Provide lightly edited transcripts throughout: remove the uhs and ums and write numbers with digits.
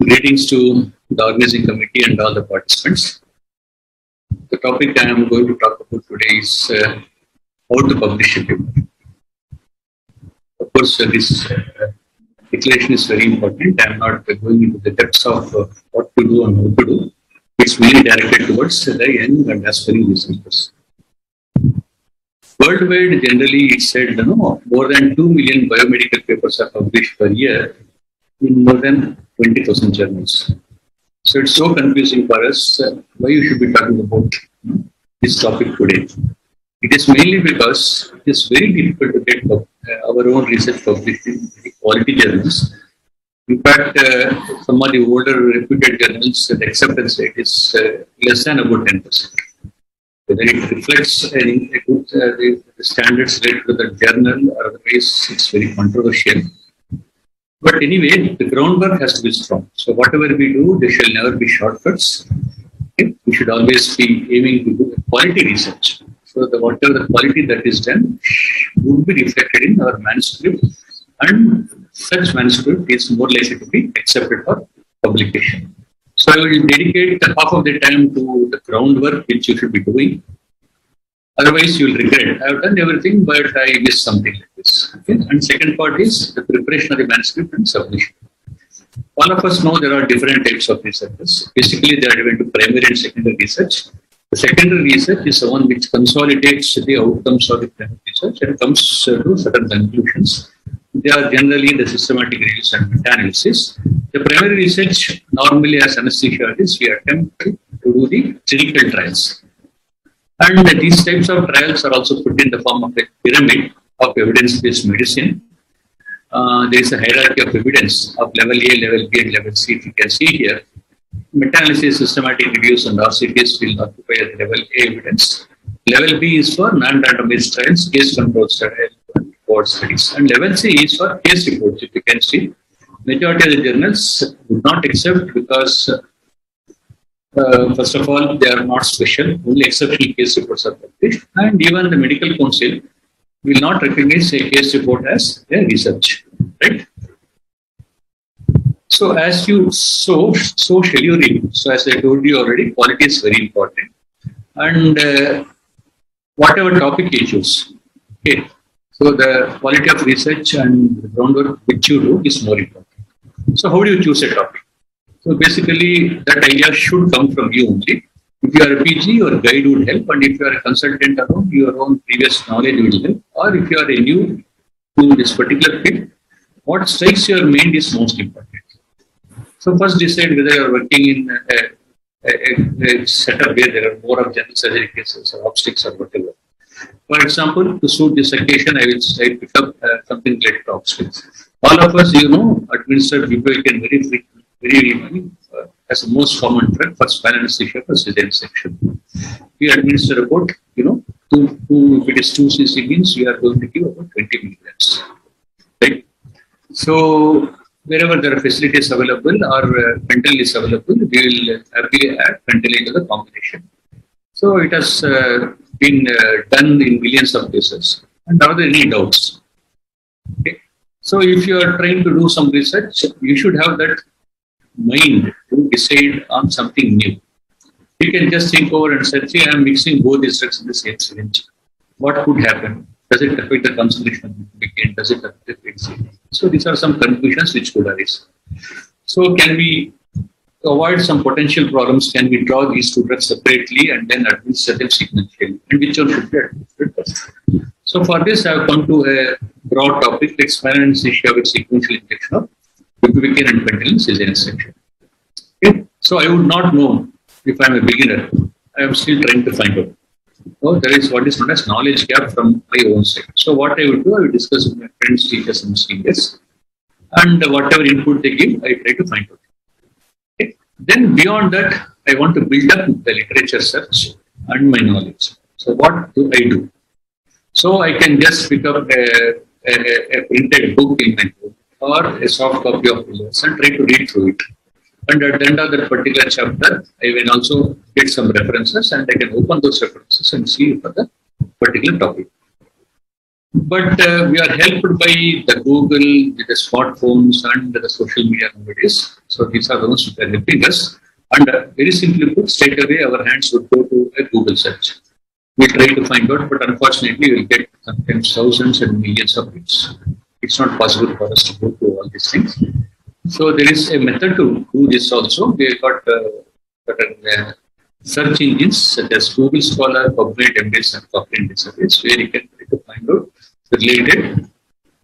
Greetings to the organizing committee and all the participants. The topic I am going to talk about today is how to publish a paper. Of course, this declaration is very important. I am not going into the depths of what to do and how to do. It's mainly directed towards the young and aspiring researchers. Worldwide, generally, it's said more than 2 million biomedical papers are published per year in more than 20,000 journals. So it's so confusing for us why you should be talking about this topic today. It is mainly because it is very difficult to get our own research published in quality journals. In fact, some of the older reputed journals, the acceptance rate is less than about 10%. Whether it reflects the standards related to the journal or otherwise, it's very controversial. But anyway, the groundwork has to be strong. So whatever we do, there shall never be shortcuts. Okay? We should always be aiming to do quality research. So whatever the quality that is done would be reflected in our manuscript, and such manuscript is more likely to be accepted for publication. So I will dedicate half of the time to the groundwork which you should be doing. Otherwise, you will regret. I have done everything, but I missed something like this. Okay? And second part is the preparation of the manuscript and submission. All of us know there are different types of researchers. Basically, they are divided into primary and secondary research. The secondary research is the one which consolidates the outcomes of the primary research and comes to certain conclusions. They are generally the systematic reviews and meta-analysis. The primary research normally as anesthesia artists, we attempt to do the clinical trials. And these types of trials are also put in the form of a pyramid of evidence-based medicine. There is a hierarchy of evidence of level A, level B, and level C. If you can see here, meta-analysis, systematic reviews, and RCTs will occupy at level A evidence. Level B is for non-randomized trials, case control studies, and report studies. And level C is for case reports. If you can see, majority of the journals would not accept because first of all, they are not special. Only exceptional case reports are published. And even the medical council will not recognize a case report as a research. Right? So as you so shall you read. So as I told you already, quality is very important. And whatever topic you choose. Okay. So the quality of research and the groundwork which you do is more important. So how do you choose a topic? So basically, that idea should come from you only. If you are a PG, your guide would help, and if you are a consultant around, your own previous knowledge will help. Or if you are a new to this particular field, what strikes your mind is most important. So first decide whether you are working in a setup where there are more of general surgery cases or obstetrics or whatever. For example, to suit this occasion, I will pick up something related to obstetrics. All of us, administer bupivacaine very frequently, as the most common drug for spinal anesthesia for cesarean section. We administer about, if it is 2 cc means we are going to give about 20 milligrams. Right? So wherever there are facilities available or fentanyl is available, we will happily add fentanyl to the combination. So it has been done in millions of cases. And are there any doubts? Okay. So if you are trying to do some research, you should have that mind to decide on something new. You can just think over and say, see, I am mixing both these drugs in the same syringe. What could happen? Does it affect the concentration of bupivacaine? Does it affect the frequency? So these are some conclusions which could arise. So can we avoid some potential problems? Can we draw these two drugs separately and then administer them sequentially? And which one should be administered first? So for this, I have come to a broad topic like spinal anesthesia with sequential injection of bupivacaine and fentanyl cesarean section. Okay. So I would not know if I am a beginner. I am still trying to find out. So there is what is known as knowledge gap from my own side. So what I will do, I will discuss with my friends, teachers, and seniors, and whatever input they give, I try to find out. Okay. Then beyond that, I want to build up the literature search and my knowledge. So what do I do? So I can just pick up a printed book in my book or a soft copy of Pillars and try to read through it. And at the end of that particular chapter, I will also get some references and I can open those references and see for the particular topic. But we are helped by the Google, the smartphones and the social media nowadays. So So these are the ones that are helping us. And very simply put, straight away our hands would go to a Google search. We try to find out, but unfortunately we'll get sometimes thousands and millions of hits. It's not possible for us to go through all these things. So there is a method to do this also. We got certain search engines such as Google Scholar, PubMed, MDisk, and Cochrane Database, where you can try to find out the related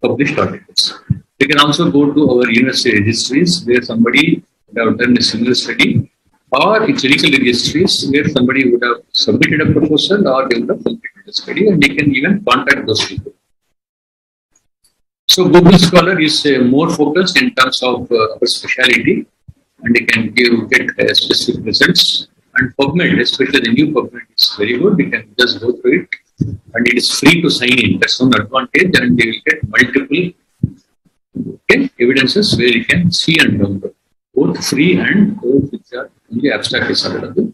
published articles. We can also go to our university registries where somebody would have done a similar study, or clinical registries where somebody would have submitted a proposal or they would have completed a study, and they can even contact those people. So Google Scholar is more focused in terms of our specialty, and they can get specific results. And PubMed, especially the new PubMed, is very good. You can just go through it, and it is free to sign in. That's one advantage, and they will get multiple evidences where you can see and download, both free and those which are only abstract is available.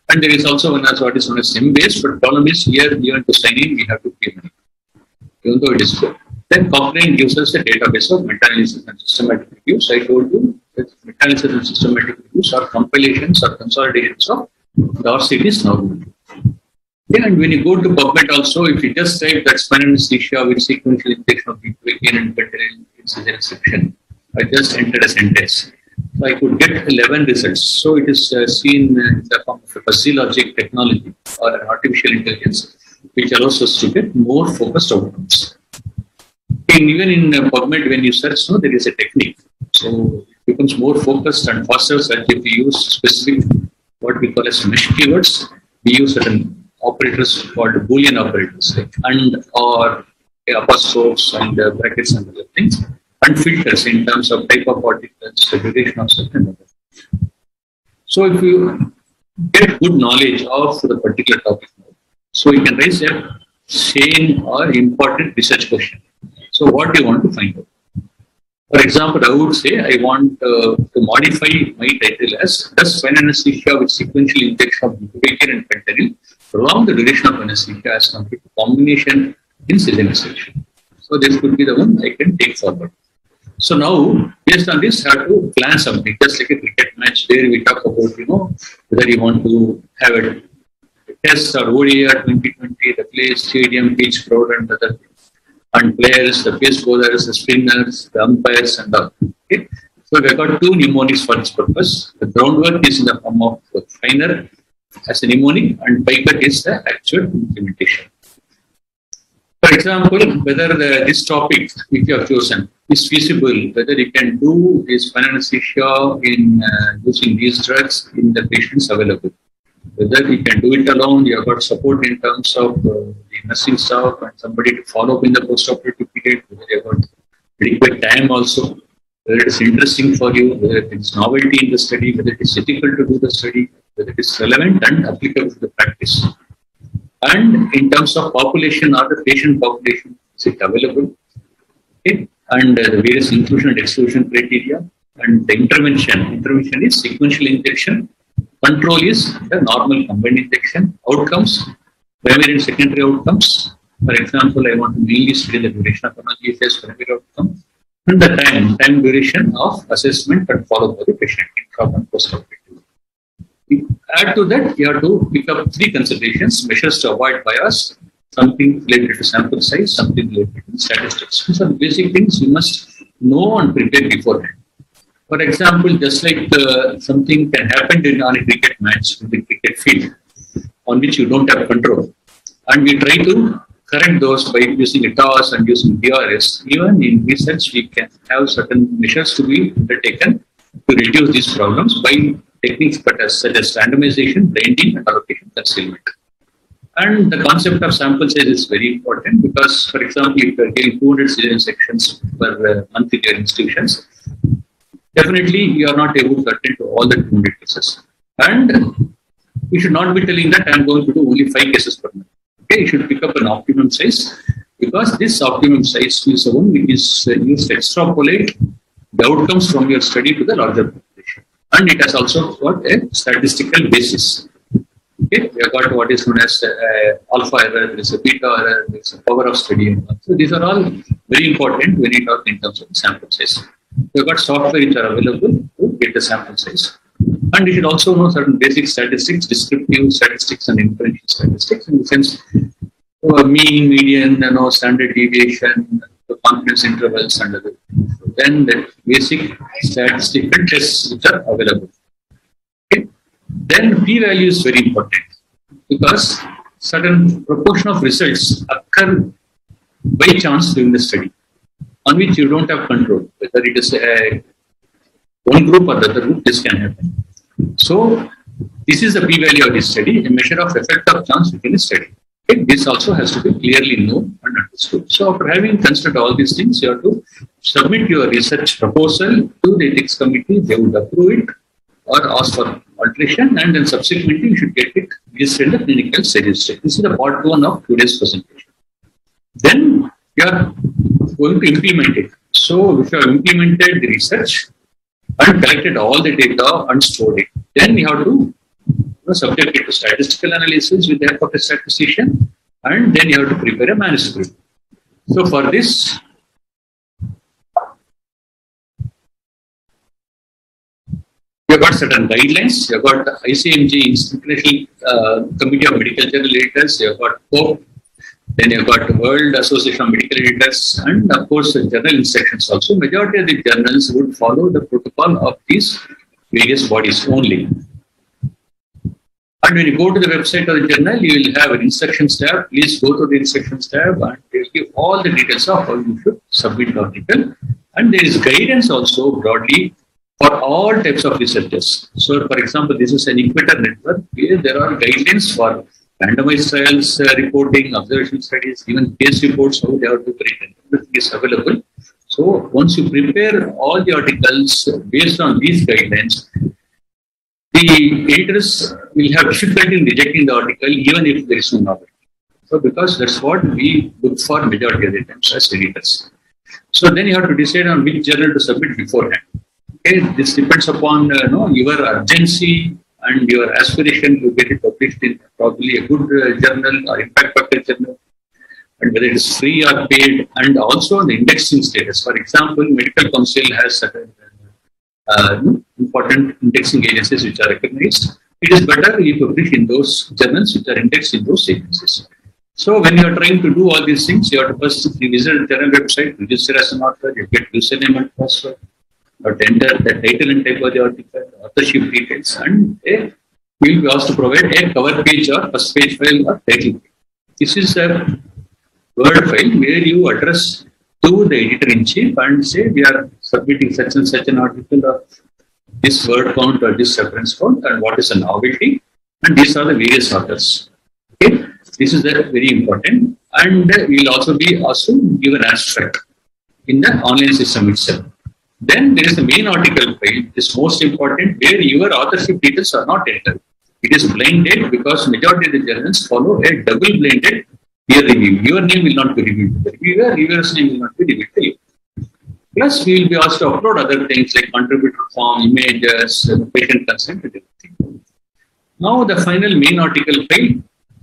And there is also one as what is known as SIM-based, but problem is here, even to sign in, we have to pay money, even though it is good. Then Cochrane gives us a database of meta-analysis and systematic reviews. I told you that meta-analysis and systematic reviews are compilations or consolidations of the RCTs normal. Yeah, and when you go to PubMed also, if you just type that spinal anesthesia with sequential injection of bupivacaine and fentanyl incision section, I just entered a sentence. So I could get 11 results. So it is seen in the form of a fuzzy logic technology or an artificial intelligence, which allows us to get more focused outcomes. And even in PubMed, when you search, there is a technique. So it becomes more focused and faster search if you use specific, what we call as mesh keywords. We use certain operators called Boolean operators, like and, or apostrophes and brackets and other things, and filters in terms of type of particles, the duration of certain other. So if you get good knowledge of the particular topic, so you can raise a sane or important research question. So what do you want to find out? For example, I would say I want to modify my title as does spinal anesthesia with sequential injection of bupivacaine and fentanyl prolong the duration of anesthesia as compared to combination in cesarean section. So this could be the one I can take forward. So now, based on this, I have to plan something, just like a cricket match where we talk about, whether you want to have a test or ODI 2020, the place, stadium, pitch, crowd, and other things. And players, the pace bowlers, the spinners, the umpires, and all. Okay? So we have got two mnemonics for this purpose. The groundwork is in the form of finer as a mnemonic, and Picard is the actual implementation. For example, whether this topic, which you have chosen, is feasible, whether you can do this spinal anesthesia in using these drugs in the patients available. Whether you can do it alone, you have got support in terms of the nursing staff and somebody to follow up in the post-operative period, whether you have got adequate time also, whether it is interesting for you, whether it is novelty in the study, whether it is difficult to do the study, whether it is relevant and applicable to the practice. And in terms of population or the patient population, is it available? Okay. And the various inclusion and exclusion criteria. And the intervention is sequential injection. Control is the normal combined injection. Outcomes, primary and secondary outcomes. For example, I want to mainly study the duration of analgesia as primary outcome. And the time duration of assessment and follow-up of the patient in and post-operative. Add to that, you have to pick up three considerations: measures to avoid bias, something related to sample size, something related to statistics. These are basic things you must know and prepare beforehand. For example, just like something can happen on a cricket match in the cricket field on which you don't have control, and we try to correct those by using a toss and using DRS. Even in research, we can have certain measures to be undertaken to reduce these problems by techniques such as randomization, blinding, and allocation concealment. And the concept of sample size is very important because, for example, if you are getting 200 cesarean sections per month in your institutions, definitely you are not able to attend to all the 200 cases. And you should not be telling that I am going to do only 5 cases per month. Okay, you should pick up an optimum size because this optimum size is the one which is used to extrapolate the outcomes from your study to the larger population. And it has also got a statistical basis. Okay, we have got what is known as alpha error, there is a beta error, there is a power of study. So these are all very important when you talk in terms of sample size. You've got software which are available to get the sample size. And you should also know certain basic statistics, descriptive statistics and inferential statistics, in the sense mean, median, standard deviation, the confidence intervals and other things. So then the basic statistical tests which are available. Okay. Then p-value is very important because certain proportion of results occur by chance during the study, on which you don't have control, whether it is one group or the other group, this can happen. So this is the p-value of this study, a measure of effect of chance within a study. Okay. This also has to be clearly known and understood. So after having considered all these things, you have to submit your research proposal to the ethics committee. They would approve it or ask for alteration, and then subsequently you should get it registered in the clinical register. This is the part 1 of today's presentation. Then you are going to implement it. So if you have implemented the research and collected all the data and stored it, then you have to subject it to statistical analysis with the help of a statistician, and then you have to prepare a manuscript. So for this, you have got certain guidelines. You have got the ICMG, International Committee of Medical Journal Editors. You have got COPE. Then you have got the World Association of Medical Editors, and of course the journal instructions also. Majority of the journals would follow the protocol of these various bodies only. And when you go to the website of the journal, you will have an instructions tab. Please go to the instructions tab, and they will give all the details of how you should submit the article. And there is guidance also broadly for all types of researchers. So, for example, this is an Equator network where there are guidelines for randomized trials, reporting, observation studies, even case reports, how they have to be written. Everything is available. So, once you prepare all the articles based on these guidelines, the editors will have difficulty in rejecting the article even if there is no novelty. So, because that's what we look for majority of the times as editors. So, then you have to decide on which journal to submit beforehand. Okay, this depends upon your urgency and your aspiration to get it published in probably a good journal or impact factor journal, and whether it is free or paid, and also the indexing status. For example, Medical Council has certain important indexing agencies which are recognized. It is better if you publish in those journals which are indexed in those agencies. So when you are trying to do all these things, you have to first visit the journal website, register as an author, you get username and password, or enter the title and type of the article, authorship details, and you will be asked to provide a cover page or first page file or title page. This is a Word file where you address to the editor-in-chief and say we are submitting such and such an article of this word count or this reference count, and what is the novelty, and these are the various authors. Okay, this is very important, and we will also be asked to give an abstract in the online system itself. Then there is the main article file, which is most important, where your authorship details are not entered. It is blinded because majority of the journals follow a double blinded peer review. Your name will not be reviewed to the reviewer, reviewer's name will not be reviewed to you. Plus, we will be asked to upload other things like contributor form, images, patient consent, and everything. Now, the final main article file.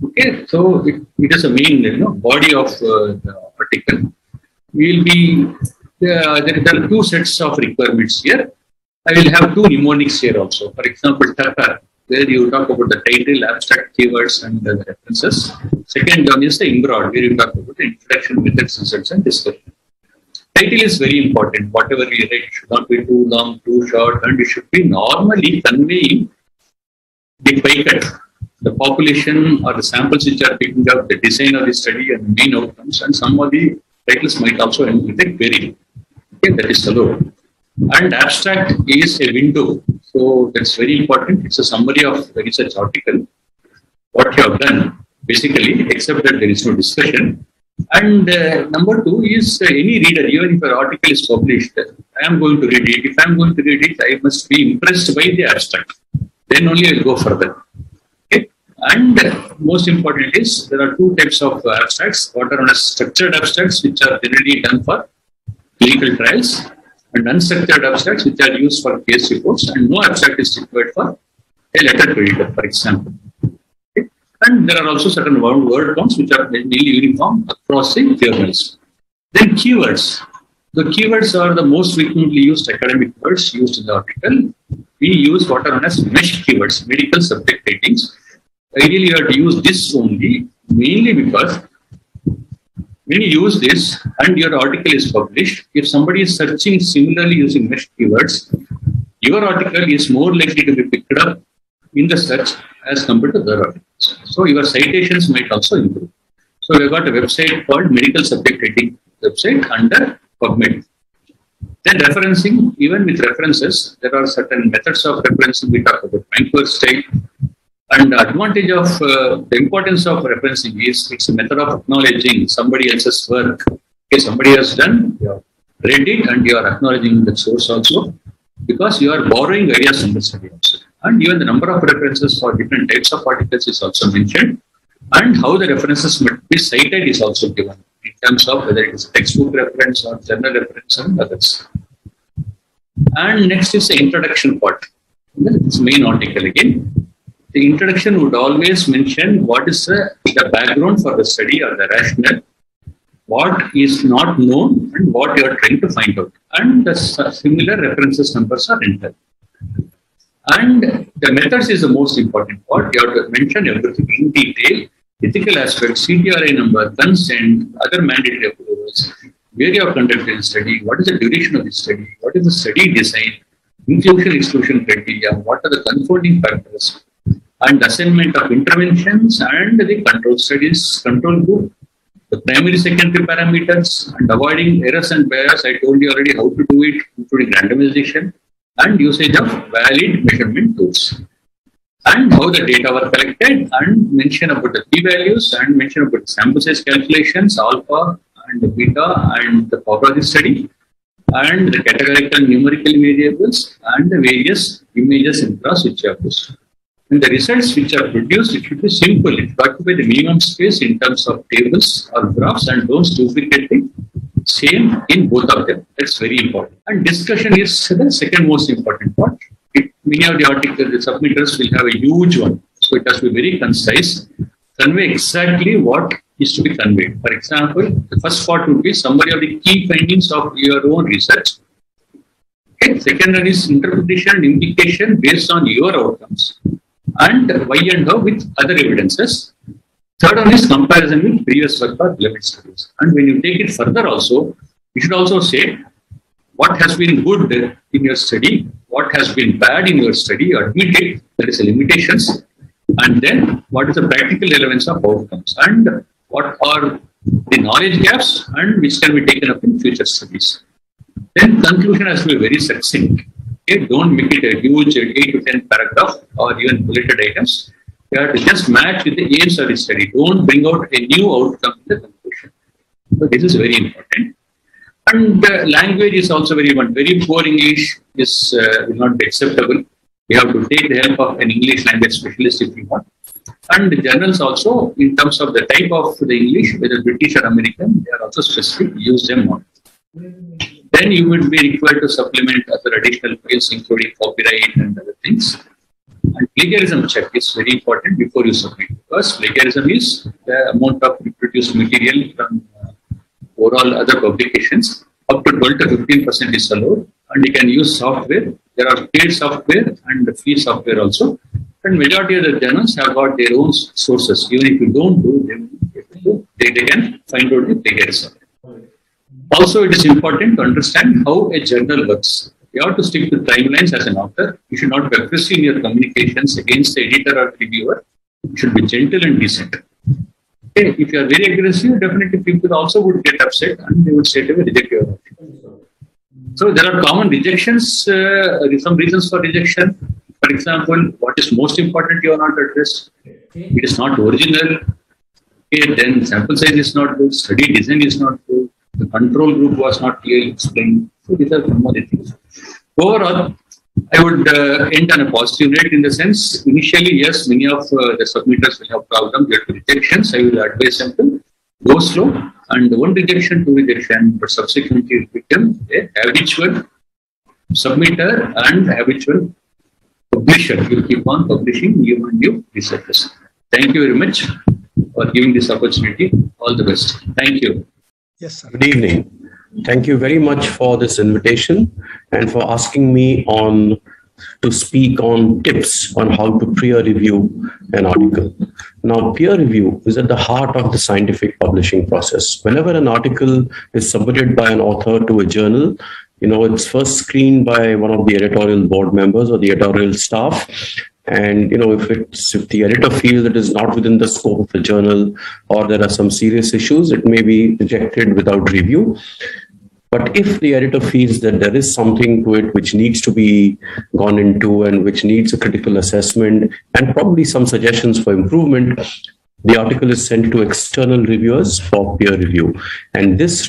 Okay, so it is a main body of the article. We will be there are two sets of requirements here. I will have two mnemonics here also. For example, TAPA, where you talk about the title, abstract, keywords, and the references. Second one is the IMBROAD, where you talk about the introduction, methods, results, and discussion. Title is very important. Whatever we write should not be too long, too short, and it should be normally conveying the pie cut, the population or the samples which are picking up, the design of the study and the main outcomes, and some of the titles might also end with a query. Okay, that is allowed. And abstract is a window, so that's very important. It's a summary of the research article, what you have done, basically, except that there is no discussion. And number two is any reader, even if an article is published, I am going to read it. If I am going to read it, I must be impressed by the abstract. Then only I will go further. Okay. And most important is there are two types of abstracts. What are known as structured abstracts, which are generally done for clinical trials, and unstructured abstracts, which are used for case reports, and no abstract is required for a letter to editor, for example. Okay. And there are also certain word counts which are nearly uniform across the journals. Then keywords. The keywords are the most frequently used academic words used in the article. We use what are known as MESH keywords, medical subject ratings. Ideally, you have to use this only, mainly because when you use this and your article is published, if somebody is searching similarly using MESH keywords, your article is more likely to be picked up in the search as compared to other articles. So your citations might also improve. So we've got a website called Medical Subject Rating website under PubMed. Then referencing, even with references, there are certain methods of referencing. We talk about Vancouver style. And the advantage of the importance of referencing is it's a method of acknowledging somebody else's work. Okay, somebody has done, you have read it, and you are acknowledging the source also, because you are borrowing ideas from the study also. And even the number of references for different types of articles is also mentioned, and how the references must be cited is also given in terms of whether it is textbook reference or journal reference and others. And next is the introduction part. This main article again. The introduction would always mention what is the background for the study or the rationale, what is not known, and what you are trying to find out. And the similar references numbers are entered. And the methods is the most important part. You have to mention everything in detail, ethical aspects, CTRI number, consent, other mandatory approvals, where you have conducted the study, what is the duration of the study, what is the study design, inclusion-exclusion criteria, what are the confounding factors, and assignment of interventions and the control studies, control group, the primary, secondary parameters, and avoiding errors and bias. I told you already how to do it, including randomization and usage of valid measurement tools. And how the data were collected, and mention about the p-values, and mention about the sample size calculations, alpha and beta, and the power of the study, and the categorical numerical variables, and the various images and graphs which are used. And the results which are produced, it should be simple. It occupy the minimum space in terms of tables or graphs, and don't duplicate the same in both of them. That's very important. And discussion is the second most important part. Many of the articles, the submitters will have a huge one. So it has to be very concise, convey exactly what is to be conveyed. For example, the first part would be summary of the key findings of your own research. Okay. Second one is interpretation and implication based on your outcomes, and why and how with other evidences. Third one is comparison with previous work or relevant studies. And when you take it further also, you should also say what has been good in your study, what has been bad in your study, admit it, there is a limitations, and then what is the practical relevance of outcomes, and what are the knowledge gaps, and which can be taken up in future studies. Then conclusion has to be very succinct. Okay, don't make it a huge 8 to 10 paragraph or even bulleted items. You have to just match with the aims of the study. Don't bring out a new outcome in the conclusion. So this is very important. And language is also very important. Very poor English is will not be acceptable. We have to take the help of an English language specialist if we want. And the journals also, in terms of the type of the English, whether British or American, they are also specific. Use them on. Then you would be required to supplement other additional fields, including copyright and other things. And plagiarism check is very important before you submit, because plagiarism is the amount of reproduced material from overall other publications. Up to 12 to 15% is allowed, and you can use software. There are paid software and free software also. And majority of the journals have got their own sources. Even if you don't do them, they can find out the plagiarism. Also, it is important to understand how a journal works. You have to stick to timelines as an author. You should not be aggressive in your communications against the editor or reviewer. You should be gentle and decent. Okay. If you are very aggressive, definitely people also would get upset and they would straight away reject your article. So there are common rejections, some reasons for rejection. For example, what is most important you are not addressed. It is not original. Okay. Then sample size is not good. Study design is not good. The control group was not clearly explained. So these are some of the things. Overall, I would end on a positive note in the sense, initially, yes, many of the submitters will have problems with rejections. I will advise them to go slow, and one rejection, two rejection, but subsequently become a habitual submitter and habitual publisher. You keep on publishing new and new researches. Thank you very much for giving this opportunity. All the best. Thank you. Yes, sir. Good evening. Thank you very much for this invitation and for asking me on to speak on tips on how to peer review an article. Now, peer review is at the heart of the scientific publishing process. Whenever an article is submitted by an author to a journal, it's first screened by one of the editorial board members or the editorial staff. And if the editor feels it is not within the scope of the journal or there are some serious issues, it may be rejected without review. But if the editor feels that there is something to it which needs to be gone into and which needs a critical assessment and probably some suggestions for improvement, the article is sent to external reviewers for peer review. And this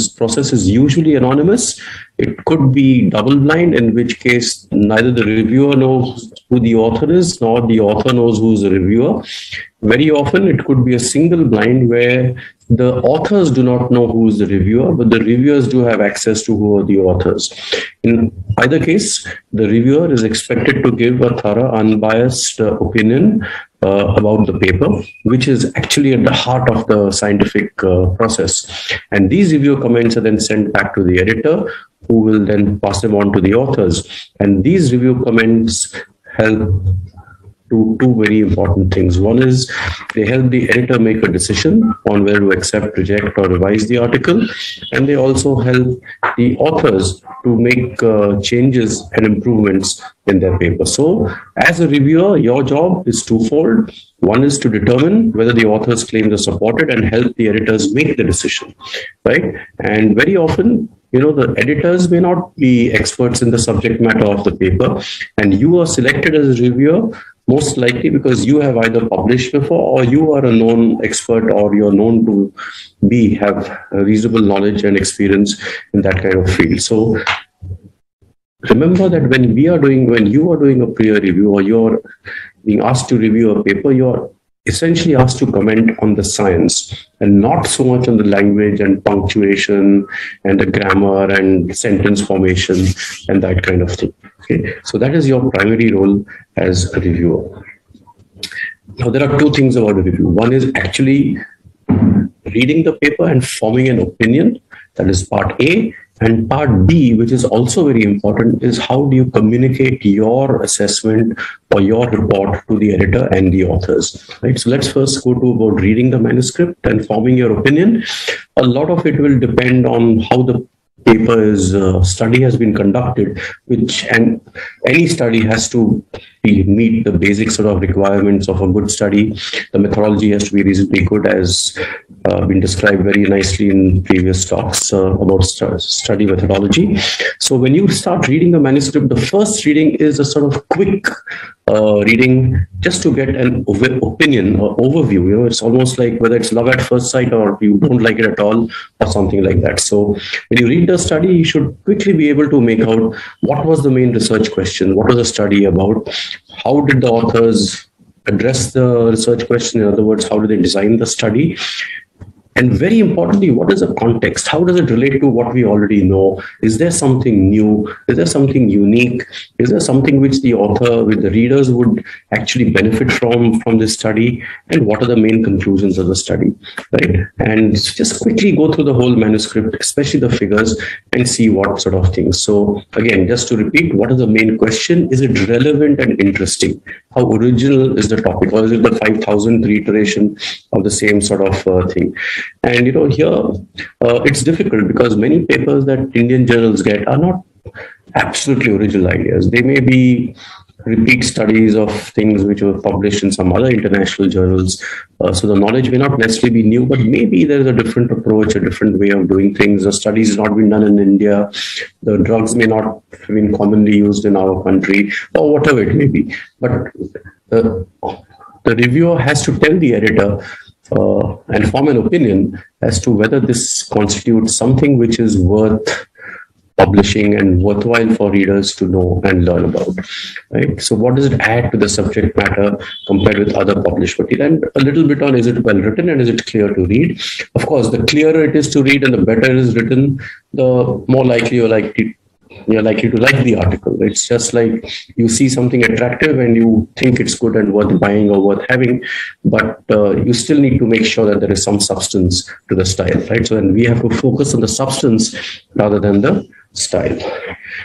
process is usually anonymous. It could be double-blind, in which case neither the reviewer knows who the author is, nor the author knows who's the reviewer. Very often, it could be a single blind where the authors do not know who is the reviewer, but the reviewers do have access to who are the authors. In either case, the reviewer is expected to give a thorough, unbiased opinion about the paper, which is actually at the heart of the scientific process. And these review comments are then sent back to the editor, who will then pass them on to the authors. And these review comments help do two very important things. One is they help the editor make a decision on whether to accept, reject, or revise the article. And they also help the authors to make changes and improvements in their paper. So as a reviewer, your job is twofold. One is to determine whether the author's claims are supported and help the editors make the decision, right? And very often, the editors may not be experts in the subject matter of the paper, and you are selected as a reviewer most likely because you have either published before or you are a known expert or you're known to have a reasonable knowledge and experience in that kind of field. So remember that when you are doing a peer review or you're being asked to review a paper, you're essentially asked to comment on the science and not so much on the language and punctuation and the grammar and sentence formation and that kind of thing. Okay, so that is your primary role as a reviewer. Now, there are two things about a review. One is actually reading the paper and forming an opinion. That is part A. And part B, which is also very important, is how do you communicate your assessment or your report to the editor and the authors, right? So let's first go to about reading the manuscript and forming your opinion. A lot of it will depend on how the paper's study has been conducted, and any study has to meet the basic sort of requirements of a good study. The methodology has to be reasonably good, as been described very nicely in previous talks about study methodology. So when you start reading the manuscript, the first reading is a sort of quick reading just to get an opinion or overview. It's almost like whether it's love at first sight or you don't like it at all or something like that. So when you read the study, you should quickly be able to make out what was the main research question, what was the study about, how did the authors address the research question, in other words, how did they design the study, and very importantly, what is the context? How does it relate to what we already know? Is there something new? Is there something unique? Is there something which the author, which the readers would actually benefit from this study? And what are the main conclusions of the study, right? And just quickly go through the whole manuscript, especially the figures, and see what sort of things. So again, just to repeat, what is the main question? Is it relevant and interesting? How original is the topic? Or is it the 5,000th reiteration of the same sort of thing? And here it's difficult because many papers that Indian journals get are not absolutely original ideas. They may be repeat studies of things which were published in some other international journals. So the knowledge may not necessarily be new, but maybe there is a different approach, a different way of doing things. The studies has not been done in India. The drugs may not have been commonly used in our country, or whatever it may be. But the reviewer has to tell the editor and form an opinion as to whether this constitutes something which is worth publishing and worthwhile for readers to know and learn about, right? So what does it add to the subject matter compared with other published material? And a little bit on, is it well written and is it clear to read? Of course, the clearer it is to read and the better it is written, the more likely you're likely you're likely to like the article. It's just like you see something attractive and you think it's good and worth buying or worth having, but you still need to make sure that there is some substance to the style, right? So then we have to focus on the substance rather than the style,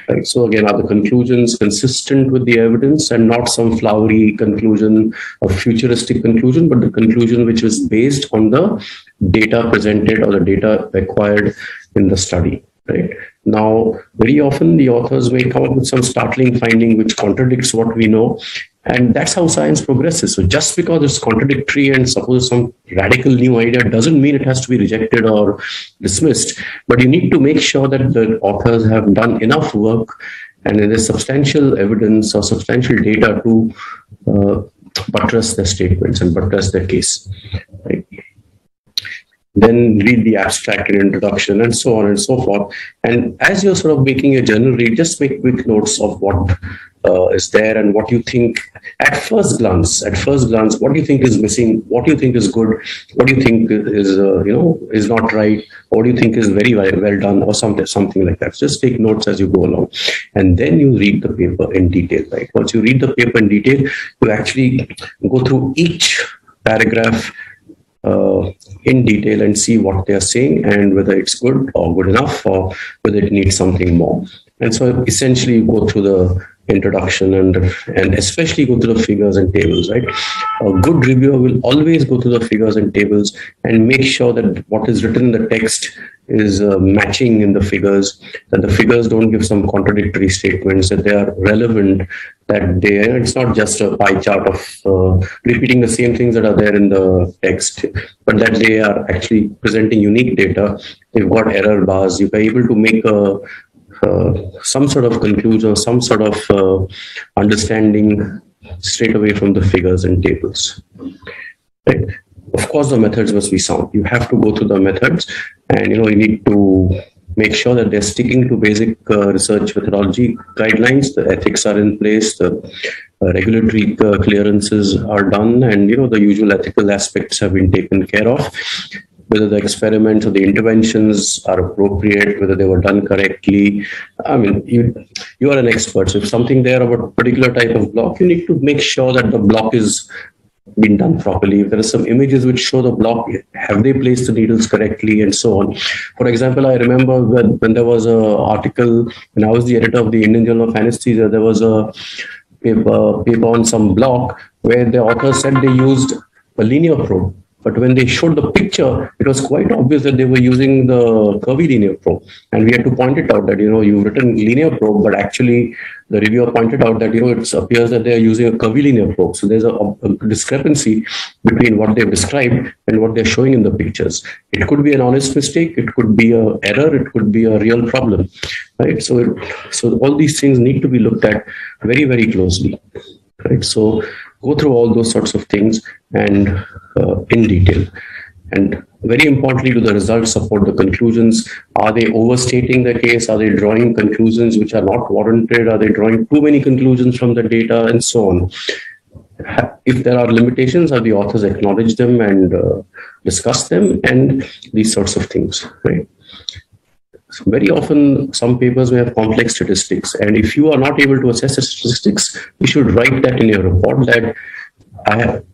right? So again, are the conclusions consistent with the evidence and not some flowery conclusion or futuristic conclusion, but the conclusion which is based on the data presented or the data acquired in the study, right? Now, very often the authors may come up with some startling finding which contradicts what we know, and that's how science progresses. So just because it's contradictory and suppose some radical new idea doesn't mean it has to be rejected or dismissed, but you need to make sure that the authors have done enough work and there is substantial evidence or substantial data to buttress their statements and buttress their case, right? Then read the abstract and introduction and so on and so forth. And as you're sort of making a journal read, just make quick notes of what is there and what you think at first glance, what do you think is missing, what do you think is good, what do you think is, is not right, what do you think is very well done or something like that. Just take notes as you go along. And then you read the paper in detail, right? Once you read the paper in detail, you actually go through each paragraph in detail and see what they are saying and whether it's good or good enough or whether it needs something more. And so essentially you go through the introduction and especially go through the figures and tables, right? A good reviewer will always go through the figures and tables and make sure that what is written in the text is matching in the figures, that the figures don't give some contradictory statements, that they are relevant, that it's not just a pie chart of repeating the same things that are there in the text, but that they are actually presenting unique data. They've got error bars. You're able to make some sort of conclusion, some sort of understanding straight away from the figures and tables. Right? Of course, the methods must be sound. You have to go through the methods, and you need to make sure that they're sticking to basic research methodology guidelines. The ethics are in place. The regulatory clearances are done, and the usual ethical aspects have been taken care of. Whether the experiments or the interventions are appropriate, whether they were done correctly. I mean, you are an expert. So if something there about a particular type of block, you need to make sure that the block is been done properly. If there are some images which show the block, have they placed the needles correctly and so on. For example, I remember when there was an article, when I was the editor of the Indian Journal of Anesthesia, there was a paper on some block where the author said they used a linear probe. But when they showed the picture, it was quite obvious that they were using the curvilinear probe. And we had to point it out that, you've written linear probe, but actually the reviewer pointed out that, it appears that they are using a curvilinear probe. So there's a discrepancy between what they've described and what they're showing in the pictures. It could be an honest mistake. It could be an error. It could be a real problem, right? So all these things need to be looked at very, very closely, right? So go through all those sorts of things and in detail. And very importantly, do the results support the conclusions? Are they overstating the case? Are they drawing conclusions which are not warranted? Are they drawing too many conclusions from the data and so on? If there are limitations, have the authors acknowledged them and discussed them and these sorts of things, right? So very often, some papers may have complex statistics, and if you are not able to assess the statistics, you should write that in your report that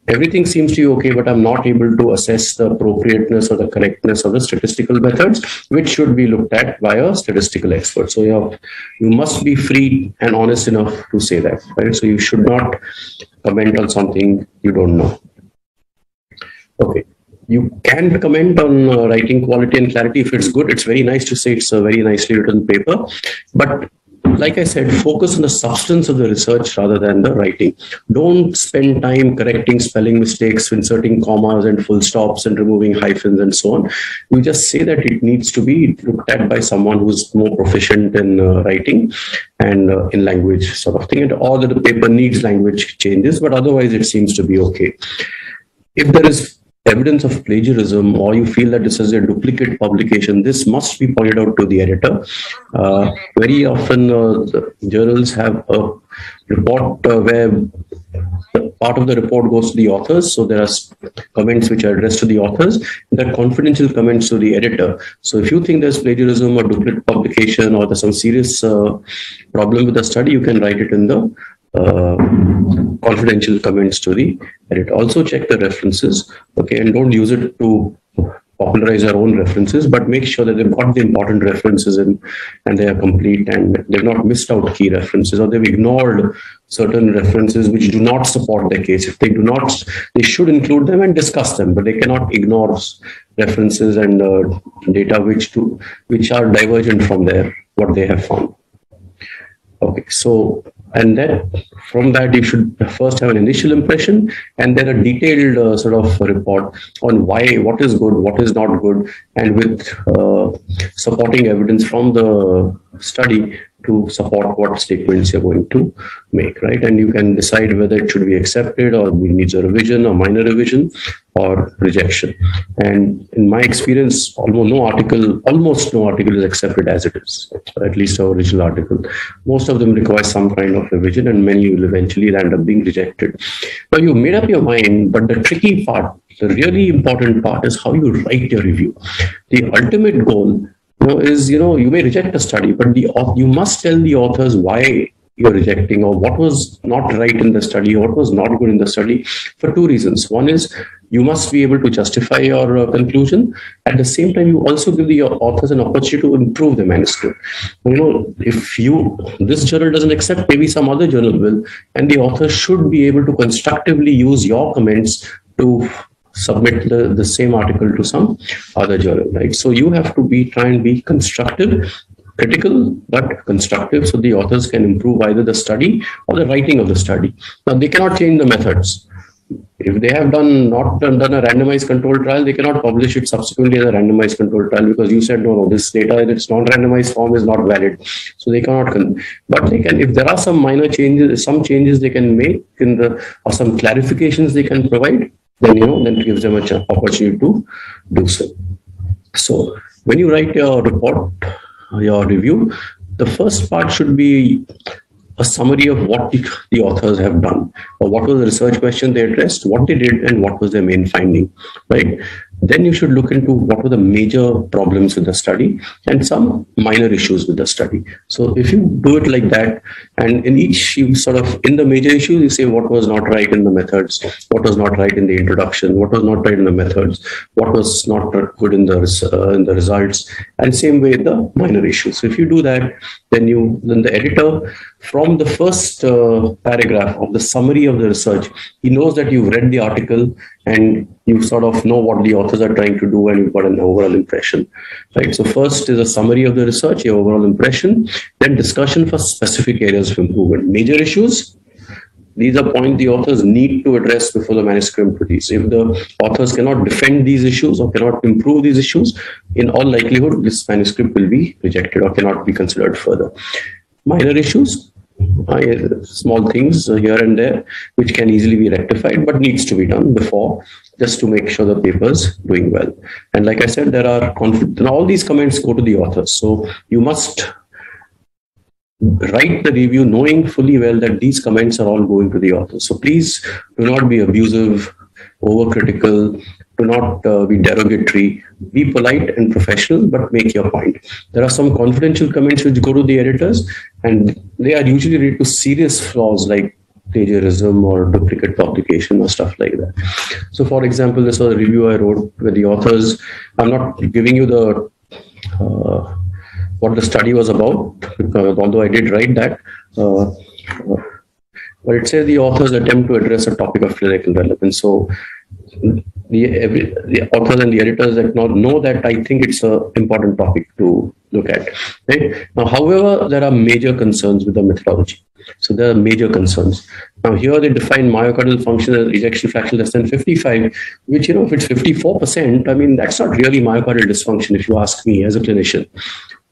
everything seems to be okay, but I'm not able to assess the appropriateness or the correctness of the statistical methods, which should be looked at by a statistical expert. So you must be free and honest enough to say that, right? So you should not comment on something you don't know. Okay. You can comment on writing quality and clarity. If it's good, it's very nice to say it's a very nicely written paper. But like I said, focus on the substance of the research rather than the writing. Don't spend time correcting spelling mistakes, inserting commas and full stops and removing hyphens and so on. You just say that it needs to be looked at by someone who's more proficient in writing and in language sort of thing, or that the paper needs language changes, but otherwise it seems to be okay. If there is evidence of plagiarism, or you feel that this is a duplicate publication, this must be pointed out to the editor. Very often the journals have a report where part of the report goes to the authors. So there are comments which are addressed to the authors. There are confidential comments to the editor. So if you think there's plagiarism or duplicate publication or there's some serious problem with the study, you can write it in the confidential comments to the editor. Also check the references, okay, and don't use it to popularize our own references, but make sure that they've got the important references in and they are complete and they've not missed out key references or they've ignored certain references which do not support their case. If they do not, they should include them and discuss them, but they cannot ignore references and data which are divergent from what they have found. Okay, so and then from that you should first have an initial impression and then a detailed sort of report on what is good, what is not good, and with supporting evidence from the study to support what statements you're going to make, right? And you can decide whether it should be accepted or needs a revision or minor revision or rejection. And in my experience, almost no article is accepted as it is, at least our original article. Most of them require some kind of revision and many will eventually end up being rejected. Now you've made up your mind, but the tricky part, the really important part is how you write your review. The ultimate goal is, you may reject a study, but you must tell the authors why you're rejecting or what was not right in the study or what was not good in the study for two reasons. One is you must be able to justify your conclusion. At the same time, you also give the authors an opportunity to improve the manuscript. If this journal doesn't accept, maybe some other journal will, and the author should be able to constructively use your comments to submit the same article to some other journal, right? So you have to try and be constructive, critical, but constructive, so the authors can improve either the study or the writing of the study. Now, they cannot change the methods. If they have not done a randomized controlled trial, they cannot publish it subsequently as a randomized controlled trial because you said, no, this data in its non-randomized form is not valid. So they cannot, but they can, if there are some minor changes, some changes they can make or some clarifications they can provide, then it gives them an opportunity to do so. So when you write your report, your review, the first part should be a summary of what the authors have done, or what was the research question they addressed, what they did, and what was their main finding, right? Then you should look into what were the major problems with the study and some minor issues with the study. So if you do it like that, and in each, you sort of, in the major issues, you say what was not right in the methods, what was not right in the introduction, what was not right in the methods, what was not good in the results, and same way the minor issues. So if you do that, then the editor, from the first paragraph of the summary of the research, he knows that you've read the article and you sort of know what the authors are trying to do and you've got an overall impression, right? So first is a summary of the research, your overall impression, then discussion for specific areas of improvement. Major issues, these are points the authors need to address before the manuscript release. If the authors cannot defend these issues or cannot improve these issues, in all likelihood, this manuscript will be rejected or cannot be considered further. Minor issues, small things here and there, which can easily be rectified, but needs to be done before, just to make sure the paper's doing well. And like I said, there are all these comments go to the authors. So you must write the review knowing fully well that these comments are all going to the author. So please do not be abusive, overcritical, do not be derogatory, be polite and professional, but make your point. There are some confidential comments which go to the editors, and they are usually related to serious flaws like plagiarism or duplicate publication or stuff like that. So for example, this was a review I wrote with the authors. I'm not giving you the what the study was about, because although I did write that, but it says the authors attempt to address a topic of clinical relevance. So the authors and the editors know that I think it's an important topic to look at. Right? Now, however, there are major concerns with the methodology. So there are major concerns. Now here they define myocardial function as ejection fraction less than 55, which, if it's 54%, I mean, that's not really myocardial dysfunction if you ask me as a clinician.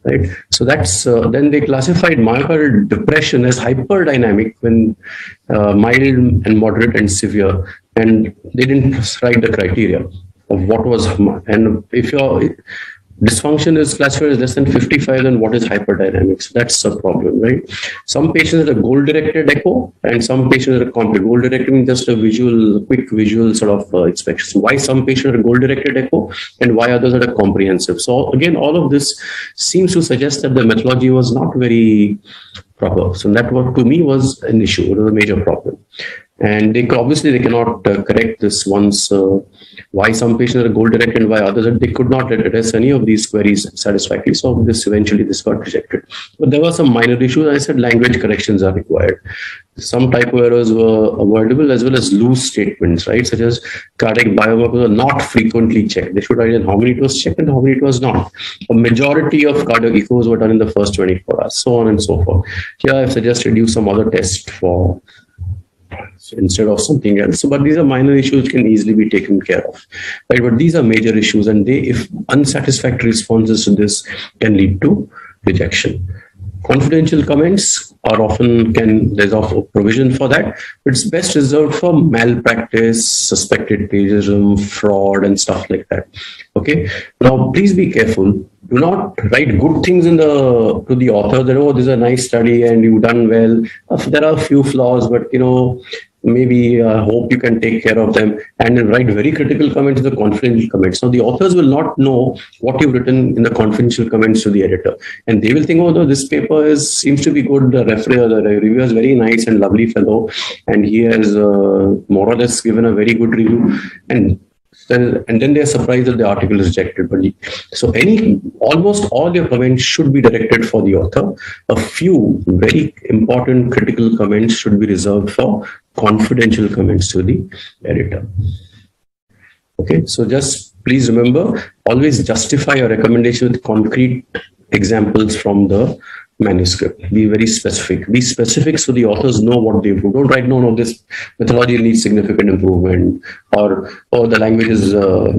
Right. So that's then they classified myocardial depression as hyperdynamic when mild and moderate and severe, and they didn't write the criteria of what was. And if dysfunction is classified as less than 55, then what is hyperdynamics? That's a problem, right? Some patients have a goal-directed echo, and some patients are complex. Goal-directed means just a quick visual sort of inspection. Why some patients are goal-directed echo, and why others are a comprehensive? So again, all of this seems to suggest that the methodology was not very proper. So that, what to me was an issue, it was a major problem. And they cannot correct this once. Why some patients are goal-directed and why others, they could not address any of these queries satisfactorily. So this got rejected. But there were some minor issues. I said language corrections are required. Some typo errors were avoidable, as well as loose statements, right? Such as cardiac biomarkers are not frequently checked. They should write in how many it was checked and how many it was not. A majority of cardiac echoes were done in the first 24 hours, so on and so forth. Here I've suggested you some other test for instead of something else. So, but these are minor issues which can easily be taken care of, right? But these are major issues, and if unsatisfactory responses to this can lead to rejection. Confidential comments are often there's often provision for that, but it's best reserved for malpractice, suspected plagiarism, fraud, and stuff like that. Okay. Now, please be careful. Do not write good things to the author that, oh, this is a nice study and you've done well. There are a few flaws, but maybe hope you can take care of them, and write very critical comments in the confidential comments. Now, the authors will not know what you've written in the confidential comments to the editor, and they will think, oh, no, this paper seems to be good. The reviewer is very nice and lovely fellow, and he has more or less given a very good review. And then they're surprised that the article is rejected. But so almost all your comments should be directed for the author. A few very important critical comments should be reserved for confidential comments to the editor. Okay, so just please remember, always justify your recommendation with concrete examples from the manuscript. Be very specific. Be specific so the authors know what they do. Don't write, no, this methodology needs significant improvement, or the languages or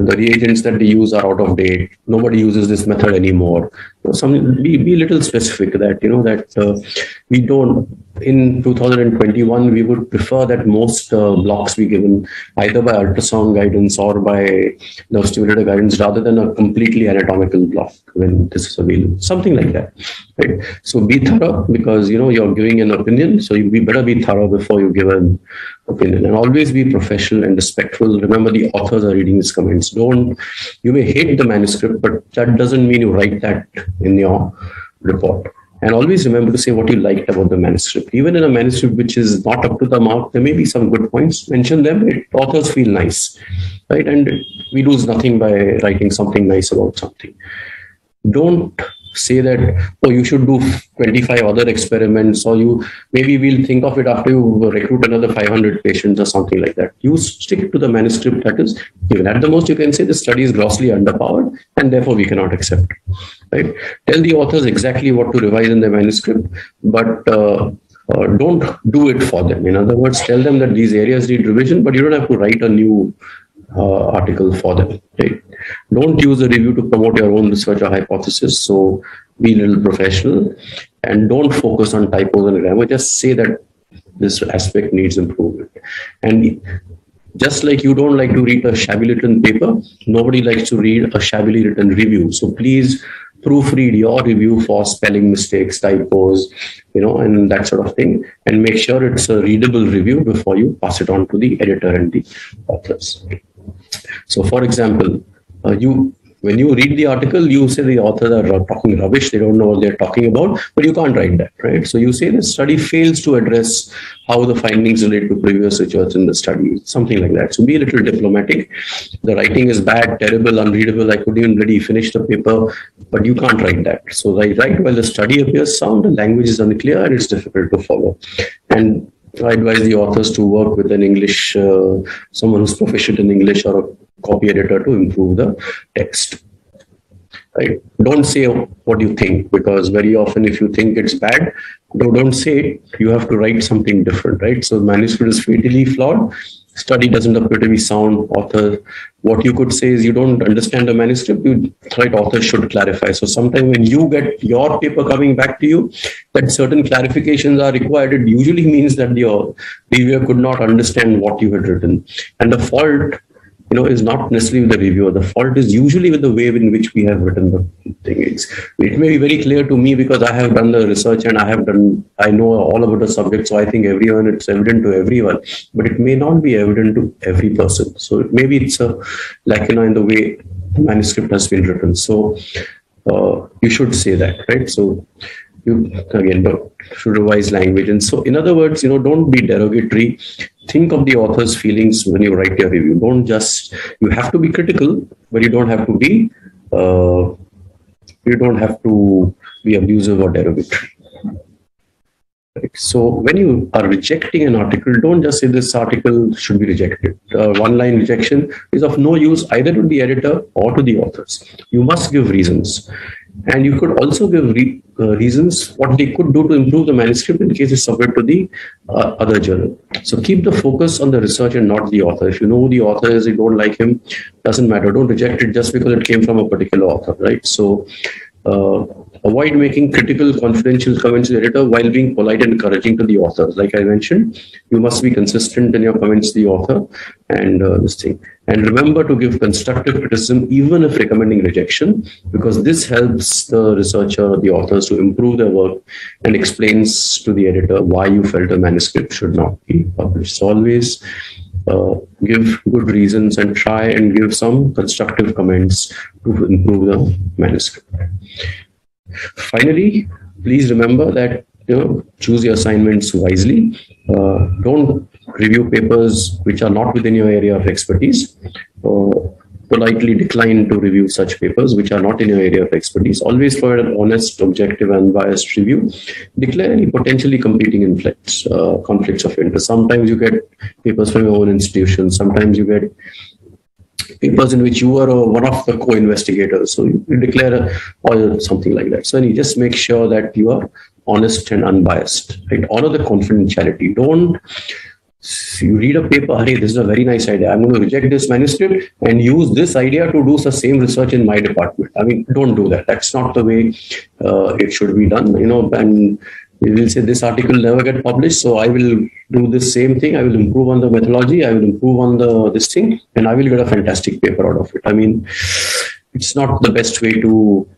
the reagents that they use are out of date. Nobody uses this method anymore. Be a little specific that we don't. In 2021, we would prefer that most blocks be given either by ultrasound guidance or by the stimulator guidance, rather than a completely anatomical block when this is available. Something like that, right? So be thorough, because you're giving an opinion, so you better be thorough before you give an opinion, and always be professional and respectful. Remember, the authors are reading these comments. You may hate the manuscript, but that doesn't mean you write that in your report. And always remember to say what you liked about the manuscript. Even in a manuscript which is not up to the mark, there may be some good points. Mention them. Authors feel nice, right? And we lose nothing by writing something nice about something. Don't say that, oh, you should do 25 other experiments, or maybe we'll think of it after you recruit another 500 patients or something like that. You stick to the manuscript that is given. At the most, you can say the study is grossly underpowered and therefore we cannot accept it, right? Tell the authors exactly what to revise in the manuscript, but don't do it for them. In other words, tell them that these areas need revision, but you don't have to write a new article for them, right? Don't use a review to promote your own research or hypothesis. So be a little professional, and don't focus on typos and grammar. Just say that this aspect needs improvement. And just like you don't like to read a shabby written paper, nobody likes to read a shabbily written review. So please proofread your review for spelling mistakes, typos, and that sort of thing, and make sure it's a readable review before you pass it on to the editor and the authors. So, for example, when you read the article, you say the authors are talking rubbish, they don't know what they're talking about, but you can't write that, right? So you say the study fails to address how the findings relate to previous research in the study, something like that. So be a little diplomatic. The writing is bad, terrible, unreadable, I couldn't even really finish the paper, but you can't write that. So I write, while the study appears sound, the language is unclear and it's difficult to follow. And I advise the authors to work with an English, someone who's proficient in English, or a copy editor to improve the text. Right? Don't say what you think, because very often if you think it's bad, don't say it. You have to write something different, right? So manuscript is fatally flawed. Study doesn't appear to be sound. Author, what you could say is you don't understand the manuscript. Right? Author should clarify. So sometimes when you get your paper coming back to you, that certain clarifications are required, it usually means that your reviewer could not understand what you had written. And the fault is not necessarily with the reviewer. The fault is usually with the way in which we have written the thing. It may be very clear to me because I have done the research and I know all about the subject, so I think it's evident to everyone, but it may not be evident to every person. So maybe it's in the way the manuscript has been written. So you should say that, right? So you again should revise language. And so in other words, don't be derogatory. Think of the author's feelings when you write your review. You have to be critical, but you don't have to be abusive or derogatory. Right? So when you are rejecting an article, don't just say this article should be rejected. One-line rejection is of no use either to the editor or to the authors. You must give reasons. And you could also give reasons what they could do to improve the manuscript in case it's submitted to the other journal. So keep the focus on the research and not the author. If you know who the author is, you don't like him, doesn't matter. Don't reject it just because it came from a particular author, right? So avoid making critical, confidential comments to the editor while being polite and encouraging to the authors. Like I mentioned, you must be consistent in your comments to the author and this thing. And remember to give constructive criticism even if recommending rejection, because this helps the researcher or the authors to improve their work and explains to the editor why you felt a manuscript should not be published. So always give good reasons and try and give some constructive comments to improve the manuscript. Finally, please remember that choose your assignments wisely. Don't review papers which are not within your area of expertise. Politely decline to review such papers which are not in your area of expertise. Always provide an honest, objective, and unbiased review. Declare any potentially competing conflicts of interest. Sometimes you get papers from your own institution. Sometimes you get papers in which you are one of the co-investigators. So you declare or something like that. So you just make sure that you are honest and unbiased. Right? Honor the confidentiality. Don't. You read a paper, hey, this is a very nice idea. I'm going to reject this manuscript and use this idea to do the same research in my department. I mean, don't do that. That's not the way it should be done. And we will say this article will never get published, so I will do the same thing. I will improve on the methodology. I will improve on this thing, and I will get a fantastic paper out of it. I mean, it's not the best way to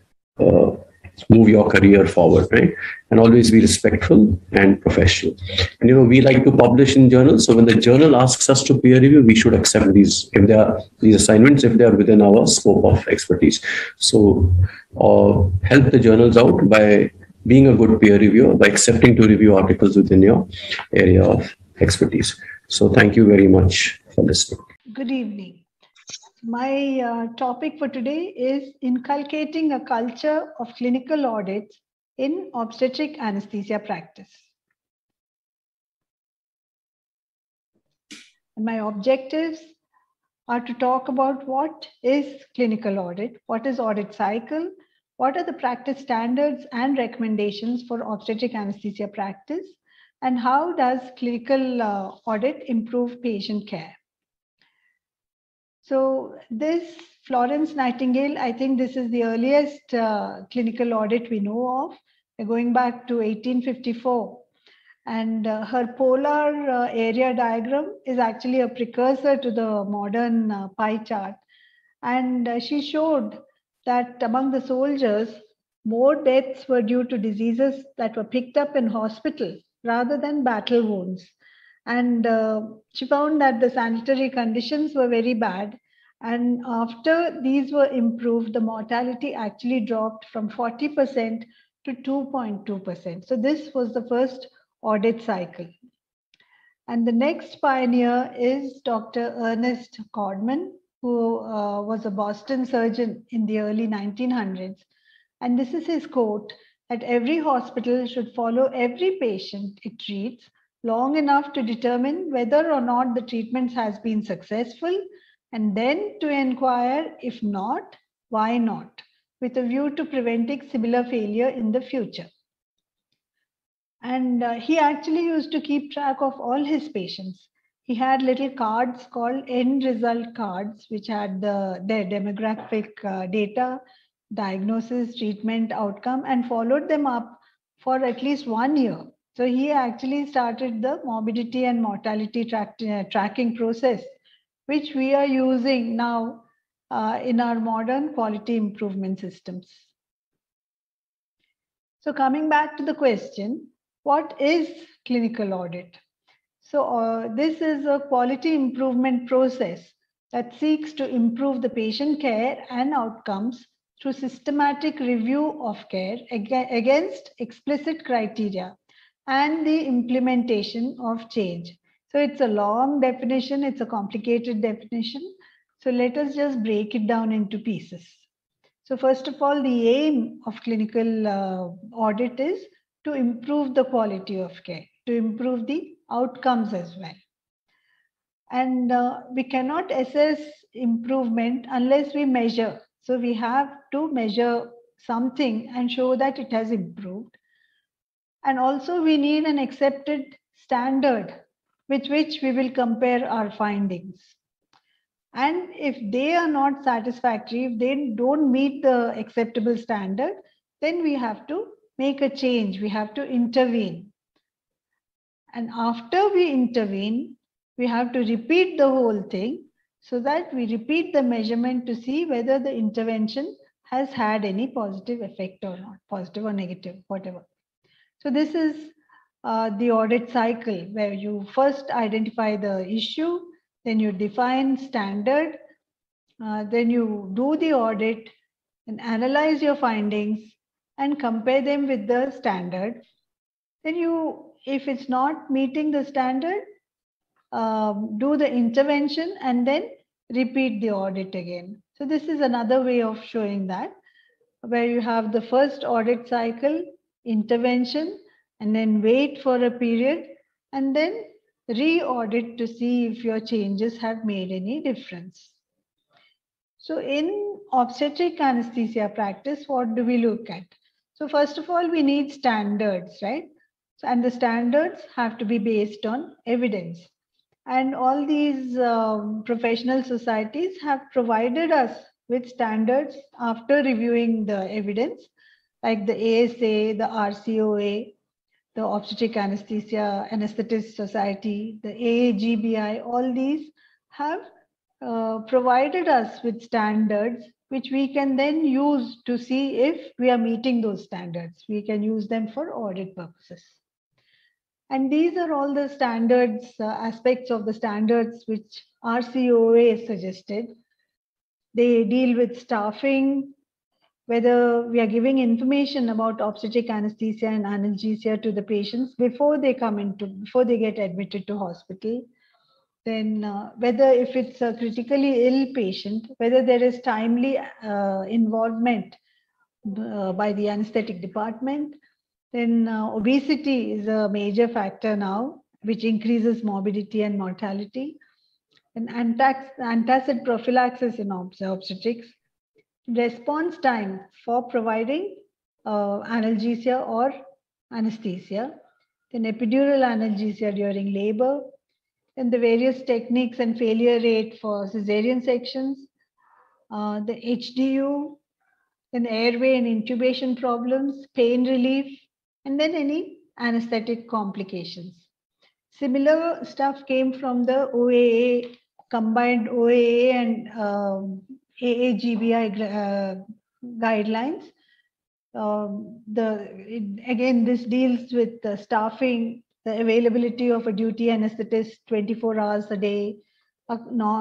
move your career forward, right? And always be respectful and professional. And we like to publish in journals, so when the journal asks us to peer review, we should accept these assignments if they are within our scope of expertise. So help the journals out by being a good peer reviewer, by accepting to review articles within your area of expertise. So thank you very much for listening. Good evening. My topic for today is inculcating a culture of clinical audits in obstetric anesthesia practice. And my objectives are to talk about what is clinical audit, what is audit cycle, what are the practice standards and recommendations for obstetric anesthesia practice, and how does clinical audit improve patient care. So this Florence Nightingale, I think this is the earliest clinical audit we know of. We're going back to 1854. And her polar area diagram is actually a precursor to the modern pie chart. And she showed that among the soldiers, more deaths were due to diseases that were picked up in hospital rather than battle wounds. And she found that the sanitary conditions were very bad. And after these were improved, the mortality actually dropped from 40% to 2.2%. So this was the first audit cycle. And the next pioneer is Dr. Ernest Codman, who was a Boston surgeon in the early 1900s. And this is his quote, that every hospital should follow every patient it treats long enough to determine whether or not the treatment has been successful, and then to inquire, if not, why not, with a view to preventing similar failure in the future. And he actually used to keep track of all his patients. He had little cards called end result cards, which had their demographic data, diagnosis, treatment, outcome, and followed them up for at least 1 year. So he actually started the morbidity and mortality tracking process which we are using now in our modern quality improvement systems. So coming back to the question, what is clinical audit? So this is a quality improvement process that seeks to improve the patient care and outcomes through systematic review of care against explicit criteria and the implementation of change. So it's a long definition, it's a complicated definition. So let us just break it down into pieces. So first of all, the aim of clinical audit is to improve the quality of care, to improve the outcomes as well. And we cannot assess improvement unless we measure. So we have to measure something and show that it has improved. And also we need an accepted standard with which we will compare our findings. And if they are not satisfactory, if they don't meet the acceptable standard, then we have to make a change. We have to intervene. And after we intervene, we have to repeat the whole thing so that we repeat the measurement to see whether the intervention has had any positive effect or not, positive or negative, whatever. So this is the audit cycle where you first identify the issue, then you define standard, then you do the audit and analyze your findings and compare them with the standard. Then you, if it's not meeting the standard, do the intervention and then repeat the audit again. So this is another way of showing that, where you have the first audit cycle, intervention, and then wait for a period and then re-audit to see if your changes have made any difference. So in obstetric anesthesia practice, what do we look at? So first of all, we need standards, right? So, and the standards have to be based on evidence. And all these professional societies have provided us with standards after reviewing the evidence, like the ASA, the RCOA, the Obstetric Anesthesia Anesthetist Society, the AAGBI, all these have provided us with standards which we can then use to see if we are meeting those standards. We can use them for audit purposes. And these are all the standards, aspects of the standards which RCOA suggested. They deal with staffing, whether we are giving information about obstetric anesthesia and analgesia to the patients before they get admitted to hospital. Then whether if it's a critically ill patient, whether there is timely involvement by the anesthetic department. Then obesity is a major factor now, which increases morbidity and mortality. And antacid prophylaxis in obstetrics. Response time for providing analgesia or anesthesia. Then epidural analgesia during labor. Then the various techniques and failure rate for cesarean sections. The HDU. Then airway and intubation problems, pain relief, and then any anesthetic complications. Similar stuff came from the OAA, combined OAA and AAGBI guidelines. Again, this deals with the staffing, the availability of a duty anesthetist 24 hours a day, a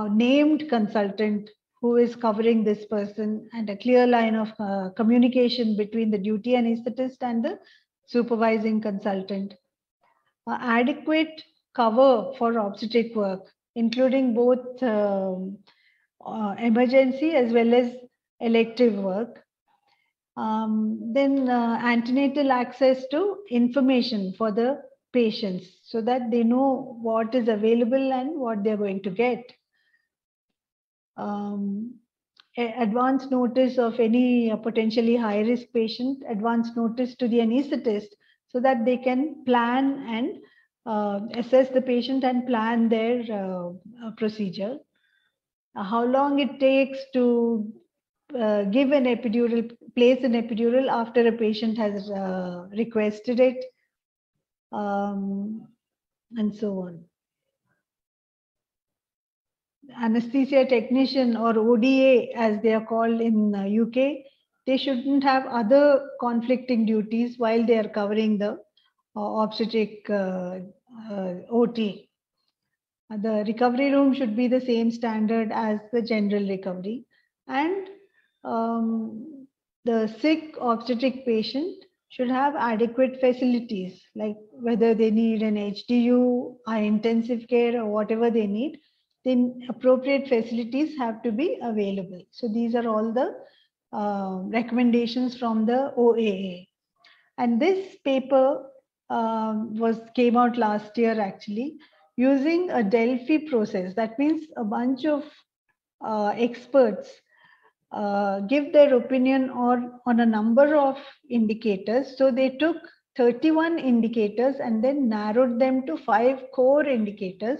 named consultant who is covering this person, and a clear line of communication between the duty anesthetist and the supervising consultant. Adequate cover for obstetric work, including both emergency as well as elective work. Then antenatal access to information for the patients so that they know what is available and what they're going to get. Advance notice of any potentially high-risk patient, advance notice to the anesthetist so that they can plan and assess the patient and plan their procedure. How long it takes to give an epidural, place an epidural after a patient has requested it, and so on. anesthesia technician, or ODA as they are called in UK, they shouldn't have other conflicting duties while they are covering the obstetric OT. The recovery room should be the same standard as the general recovery, and the sick obstetric patient should have adequate facilities, like whether they need an HDU, high intensive care, or whatever they need, then appropriate facilities have to be available. So these are all the recommendations from the OAA. And this paper came out last year actually, using a Delphi process. That means a bunch of experts give their opinion on a number of indicators. So they took 31 indicators and then narrowed them to 5 core indicators,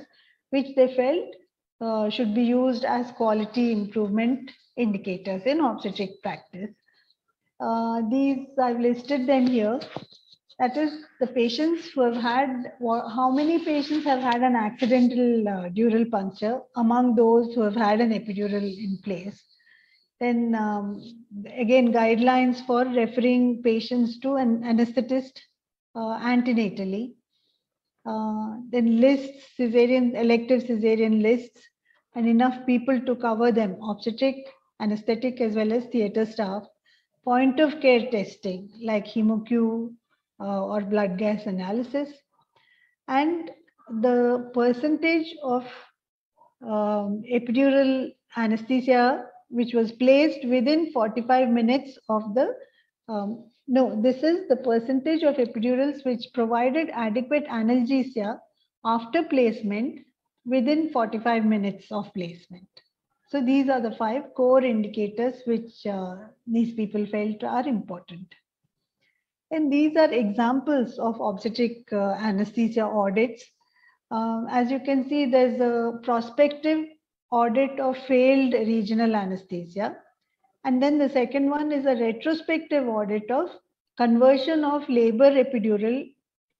which they felt should be used as quality improvement indicators in obstetric practice. These I've listed them here. That is, the patients who have had, how many patients have had an accidental dural puncture among those who have had an epidural in place. Then again, guidelines for referring patients to an anesthetist antenatally. Then lists, elective cesarean lists, and enough people to cover them, obstetric, anesthetic, as well as theatre staff. Point of care testing like HemoQ or blood gas analysis, and the percentage of epidural anesthesia which was placed within 45 minutes of the this is the percentage of epidurals which provided adequate analgesia after placement within 45 minutes of placement. So these are the 5 core indicators which these people felt are important. And these are examples of obstetric anesthesia audits. As you can see, there's a prospective audit of failed regional anesthesia. And then the second one is a retrospective audit of conversion of labor epidural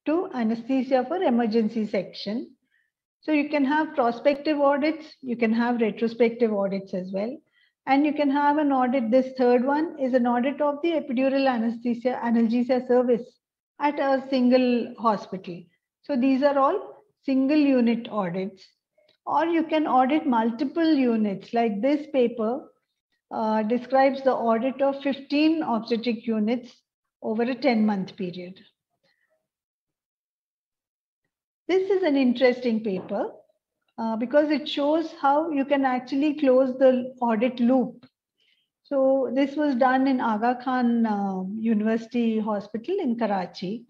to anesthesia for emergency section. So you can have prospective audits, you can have retrospective audits as well. And you can have an audit. This third one is an audit of the epidural analgesia service at a single hospital. So these are all single unit audits. Or you can audit multiple units, like this paper describes the audit of 15 obstetric units over a 10-month period. This is an interesting paper because it shows how you can actually close the audit loop. So this was done in Aga Khan University Hospital in Karachi.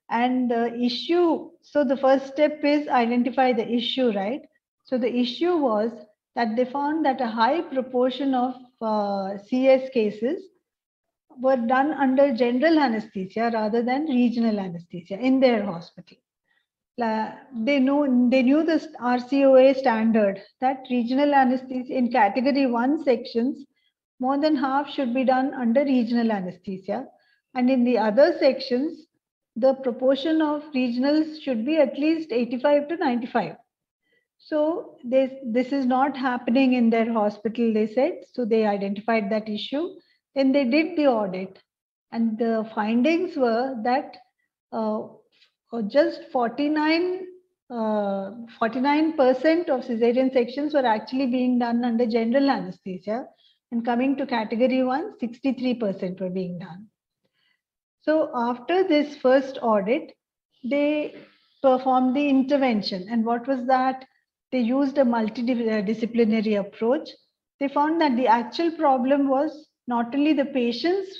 And the issue, so the first step is identify the issue, right? So the issue was that they found that a high proportion of CS cases were done under general anesthesia rather than regional anesthesia in their hospital. They knew the RCOA standard that regional anesthesia in category 1 sections, more than half should be done under regional anesthesia. And in the other sections, the proportion of regionals should be at least 85 to 95. So this is not happening in their hospital, they said. So they identified that issue. Then they did the audit. And the findings were that just 49% of cesarean sections were actually being done under general anesthesia. And coming to category 1, 63% were being done. So after this first audit, they performed the intervention. And what was that? They used a multidisciplinary approach. They found that the actual problem was not only the patients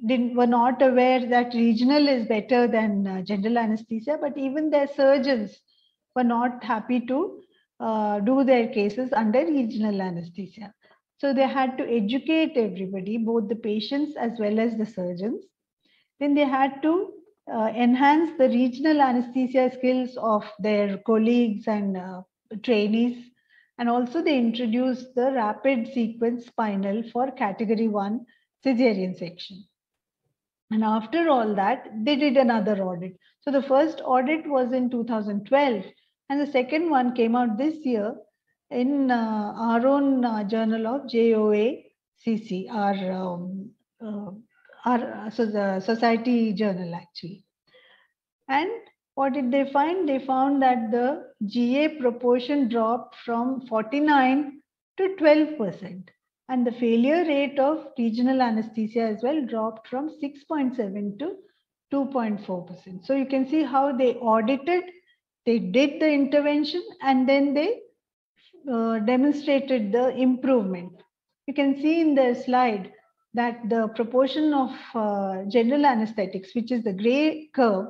were not aware that regional is better than general anesthesia, but even their surgeons were not happy to do their cases under regional anesthesia. So they had to educate everybody, both the patients as well as the surgeons. Then they had to enhance the regional anesthesia skills of their colleagues and trainees. And also they introduced the rapid sequence spinal for category 1 cesarean section. And after all that, they did another audit. So the first audit was in 2012, and the second one came out this year. in our own journal of JOACC, so the society journal actually. And what did they find? They found that the GA proportion dropped from 49 to 12%. And the failure rate of regional anesthesia as well dropped from 6.7 to 2.4%. So you can see how they audited, they did the intervention, and then they demonstrated the improvement. You can see in the slide that the proportion of general anesthetics, which is the gray curve,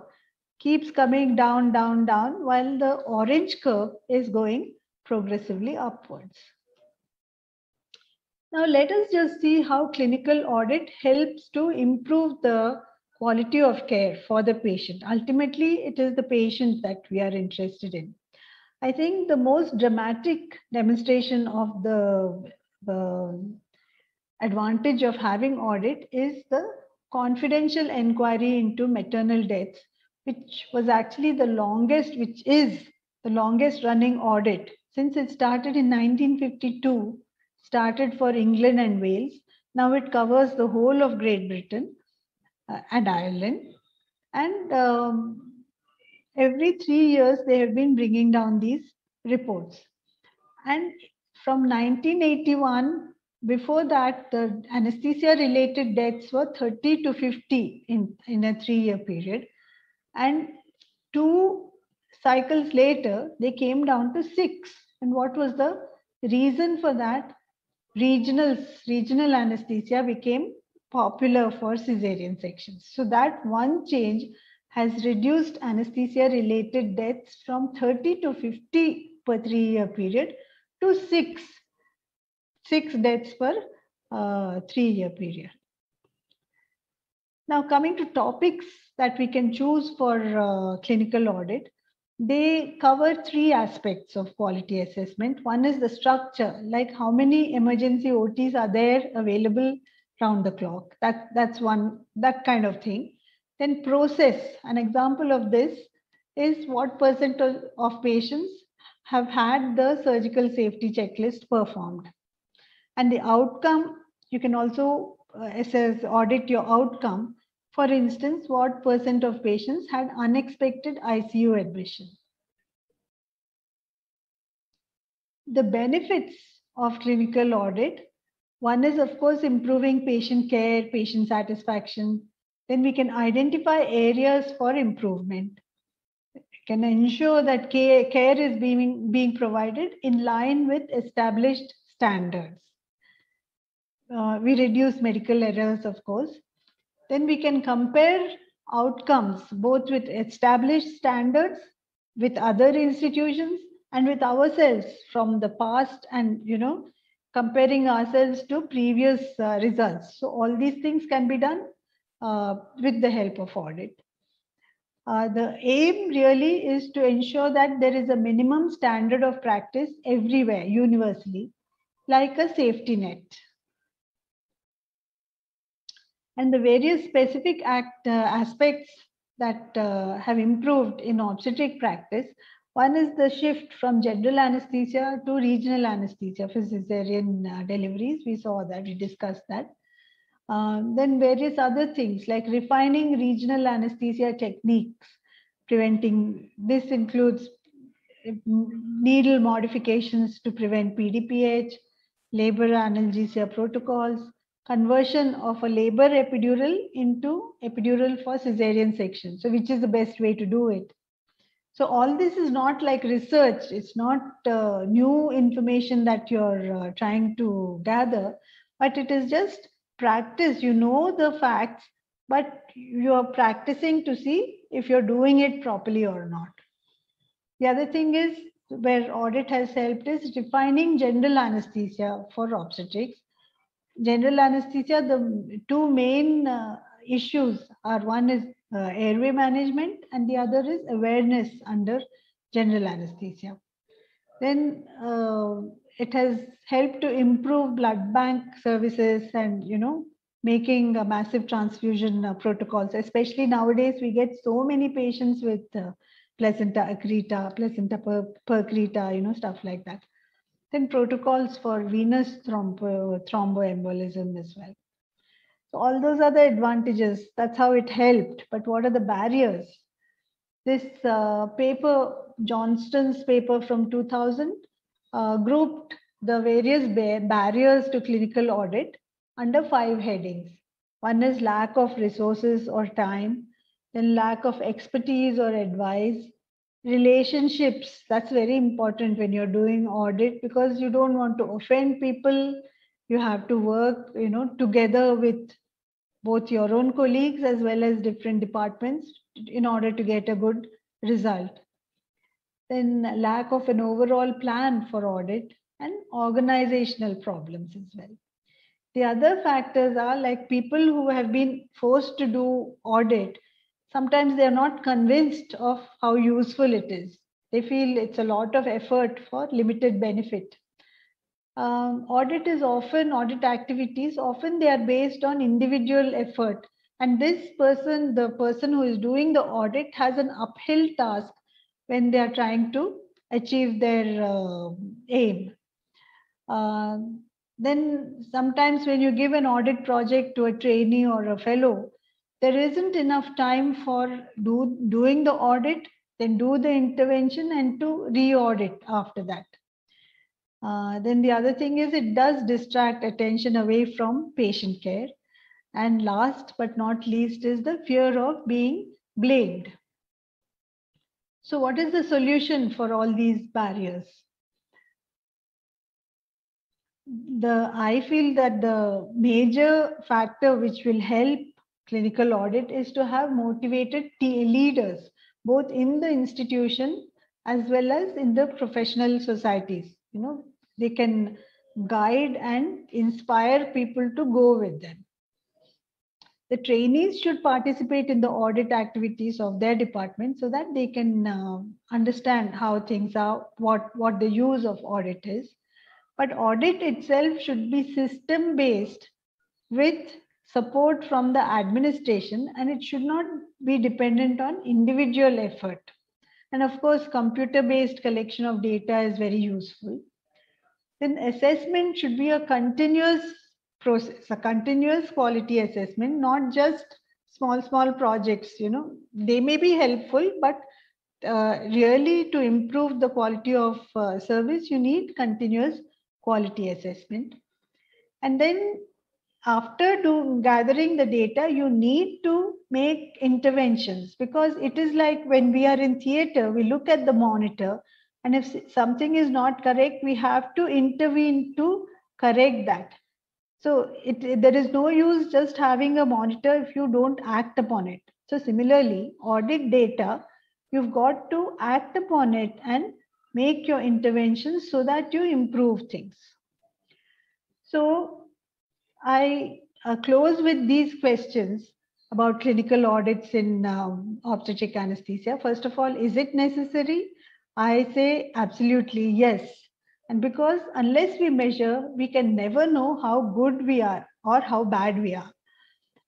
keeps coming down, down, down, while the orange curve is going progressively upwards. Now let us just see how clinical audit helps to improve the quality of care for the patient. Ultimately, it is the patient that we are interested in. I think the most dramatic demonstration of the advantage of having audit is the confidential inquiry into maternal deaths, which was actually the longest, which is the longest running audit since it started in 1952, started for England and Wales. Now it covers the whole of Great Britain and Ireland. And every 3 years, they have been bringing down these reports. And from 1981, before that, the anesthesia-related deaths were 30 to 50 in a 3-year period. And 2 cycles later, they came down to 6. And what was the reason for that? Regional anesthesia became popular for cesarean sections. So that one change has reduced anesthesia-related deaths from 30 to 50 per 3-year period to 6 deaths per 3-year period. Now coming to topics that we can choose for clinical audit, they cover 3 aspects of quality assessment. One is the structure, like how many emergency OTs are there available round the clock. That's one, that kind of thing. Then process, an example of this is what percent of patients have had the surgical safety checklist performed. And the outcome, you can also assess, audit your outcome. For instance, what percent of patients had unexpected ICU admission. The benefits of clinical audit, one is of course improving patient care, patient satisfaction. Then we can identify areas for improvement. We can ensure that care is being provided in line with established standards. We reduce medical errors, of course. Then we can compare outcomes both with established standards, with other institutions, and with ourselves from the past, and comparing ourselves to previous results. So all these things can be done with the help of audit. The aim really is to ensure that there is a minimum standard of practice everywhere, universally, like a safety net. And the various specific aspects that have improved in obstetric practice, one is the shift from general anesthesia to regional anesthesia for cesarean deliveries. We saw that, we discussed that. Then various other things like refining regional anesthesia techniques, preventing, this includes needle modifications to prevent PDPH, labor analgesia protocols, conversion of a labor epidural into epidural for cesarean section. So which is the best way to do it? So all this is not like research. It's not new information that you're trying to gather, but it is just practice. You know the facts, but you're practicing to see if you're doing it properly or not. The other thing is where audit has helped is defining general anesthesia for obstetrics. General anesthesia, the 2 main issues are, one is airway management and the other is awareness under general anesthesia. Then it has helped to improve blood bank services and making a massive transfusion protocols. Especially nowadays, we get so many patients with placenta accreta, placenta percreta, stuff like that. then protocols for venous thromboembolism as well. So all those are the advantages. That's how it helped. But what are the barriers? This paper, Johnston's paper from 2000, grouped the various barriers to clinical audit under 5 headings. One is lack of resources or time, then lack of expertise or advice, relationships. That's very important when you're doing audit, because you don't want to offend people. You have to work, together with both your own colleagues as well as different departments in order to get a good result. Then lack of an overall plan for audit and organizational problems as well. The other factors are like people who have been forced to do audit. Sometimes they're not convinced of how useful it is. They feel it's a lot of effort for limited benefit. Audit activities, often they are based on individual effort. And the person who is doing the audit has an uphill task when they are trying to achieve their aim. Then sometimes when you give an audit project to a trainee or a fellow, there isn't enough time for doing the audit, then do the intervention and to re-audit after that. Then the other thing is it does distract attention away from patient care. And last but not least is the fear of being blamed. So what is the solution for all these barriers? I feel that the major factor which will help clinical audit is to have motivated leaders, both in the institution as well as in the professional societies. They can guide and inspire people to go with them. The trainees should participate in the audit activities of their department so that they can understand how things are, what the use of audit is. But audit itself should be system-based with support from the administration, and it should not be dependent on individual effort. And of course, computer-based collection of data is very useful. Then assessment should be a continuous process, a continuous quality assessment, not just small projects. They may be helpful, but really to improve the quality of service, you need continuous quality assessment. And then after gathering the data, you need to make interventions, because it is like when we are in theater, we look at the monitor, and if something is not correct, we have to intervene to correct that. So there is no use just having a monitor if you don't act upon it. So similarly, audit data, you've got to act upon it and make your interventions so that you improve things. So I close with these questions about clinical audits in obstetric anesthesia. First of all, is it necessary? I say absolutely yes. And because unless we measure, we can never know how good we are or how bad we are.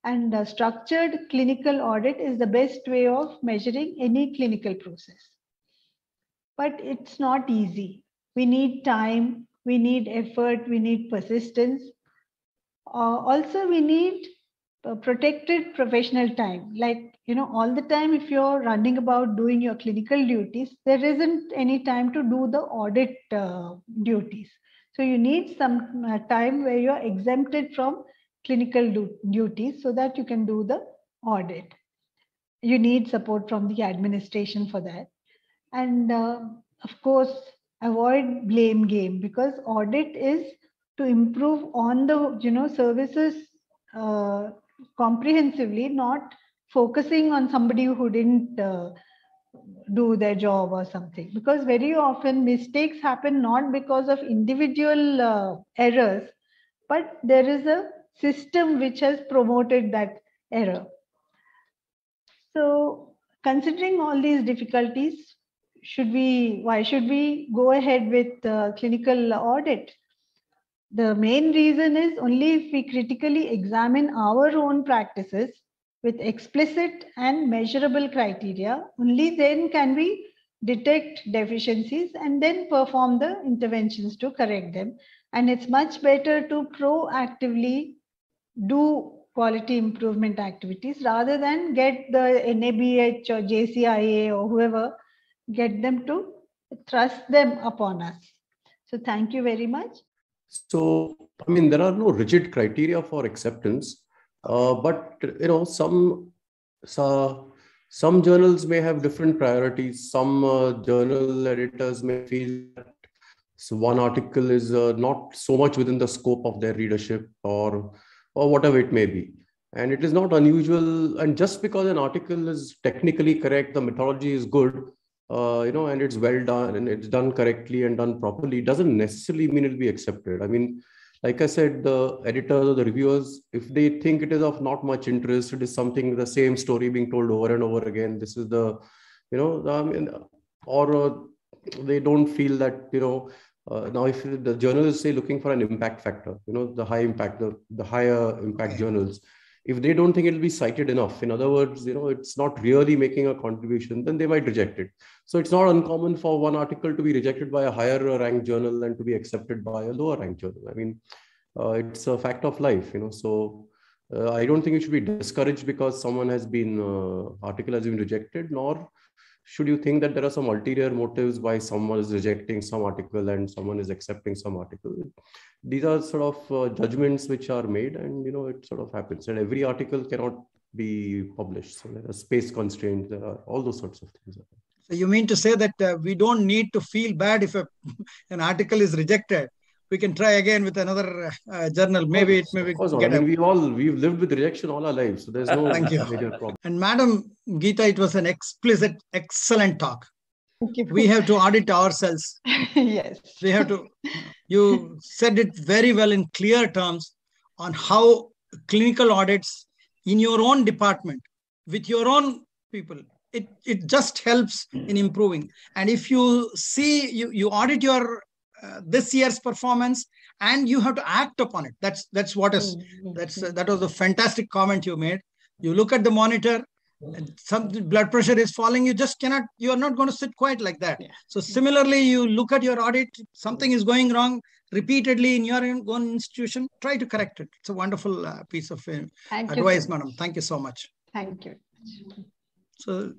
And a structured clinical audit is the best way of measuring any clinical process. But it's not easy. We need time, we need effort, we need persistence. Also, we need protected professional time. Like, all the time, if you're running about doing your clinical duties, there isn't any time to do the audit duties. So you need some time where you're exempted from clinical duties so that you can do the audit. You need support from the administration for that. And of course, avoid blame game, because audit is to improve on the services comprehensively, not focusing on somebody who didn't do their job or something. Because very often mistakes happen not because of individual errors, but there is a system which has promoted that error. So considering all these difficulties, why should we go ahead with clinical audit? The main reason is only if we critically examine our own practices with explicit and measurable criteria, only then can we detect deficiencies, and then perform the interventions to correct them. And it's much better to proactively do quality improvement activities rather than get the NABH or JCIA or whoever, get them to thrust them upon us. So thank you very much. So, I mean, there are no rigid criteria for acceptance, but some journals may have different priorities. Some journal editors may feel that one article is not so much within the scope of their readership, or whatever it may be. And it is not unusual. And just because an article is technically correct, the methodology is good, and it's well done and it's done correctly and done properly, doesn't necessarily mean it'll be accepted. I mean, like I said, the editors or the reviewers, if they think it is of not much interest, it is something, the same story being told over and over again, this is the, or they don't feel that, now if the journalists say looking for an impact factor, the high impact, the higher impact journals, if they don't think it'll be cited enough, in other words, it's not really making a contribution, then they might reject it. So it's not uncommon for one article to be rejected by a higher ranked journal and to be accepted by a lower ranked journal. I mean, it's a fact of life, So I don't think it should be discouraged because someone has been, article has been rejected, nor should you think that there are some ulterior motives why someone is rejecting some article and someone is accepting some article. These are sort of judgments which are made, and it sort of happens. And every article cannot be published. So there are space constraints. There are all those sorts of things. So you mean to say that we don't need to feel bad if an article is rejected? We can try again with another journal. Maybe it may be. I mean, we've lived with rejection all our lives, so there's no major problem. And Madam Geeta, it was an explicit, excellent talk. We have to audit ourselves. Yes. We have to. You said it very well in clear terms on how clinical audits in your own department with your own people. It just helps in improving. And if you see, you audit your this year's performance, and you have to act upon it. That was a fantastic comment you made. You look at the monitor, and some blood pressure is falling. You are not going to sit quiet like that. Yeah. So similarly, you look at your audit, something is going wrong repeatedly in your own institution, try to correct it. It's a wonderful piece of advice, madam. Thank you so much. Thank you. So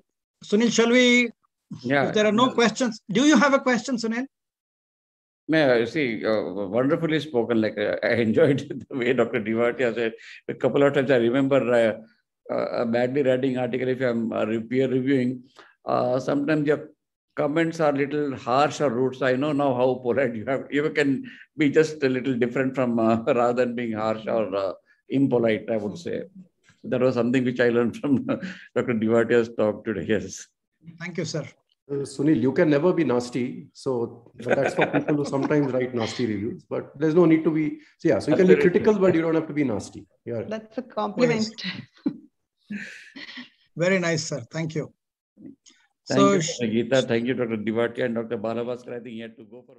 Sunil, shall we? Yeah. If there are no questions, do you have a question, Sunil? Wonderfully spoken. Like I enjoyed the way Dr. Divatia said. A couple of times I remember a badly writing article. If I'm peer reviewing, sometimes your comments are a little harsh or rude. So I know now how polite you have. You can be just a little different from rather than being harsh or impolite, I would say. That was something which I learned from Dr. Divatia's talk today. Yes. Thank you, sir. Sunil, you can never be nasty. So that's for people who sometimes write nasty reviews, but there's no need to be. So yeah, so you can be critical, but you don't have to be nasty. Yeah. That's a compliment. Very nice, sir. Thank you. Thank you, Geeta. Thank you, Dr. Divatia and Dr. Balabhaskar. I think he had to go for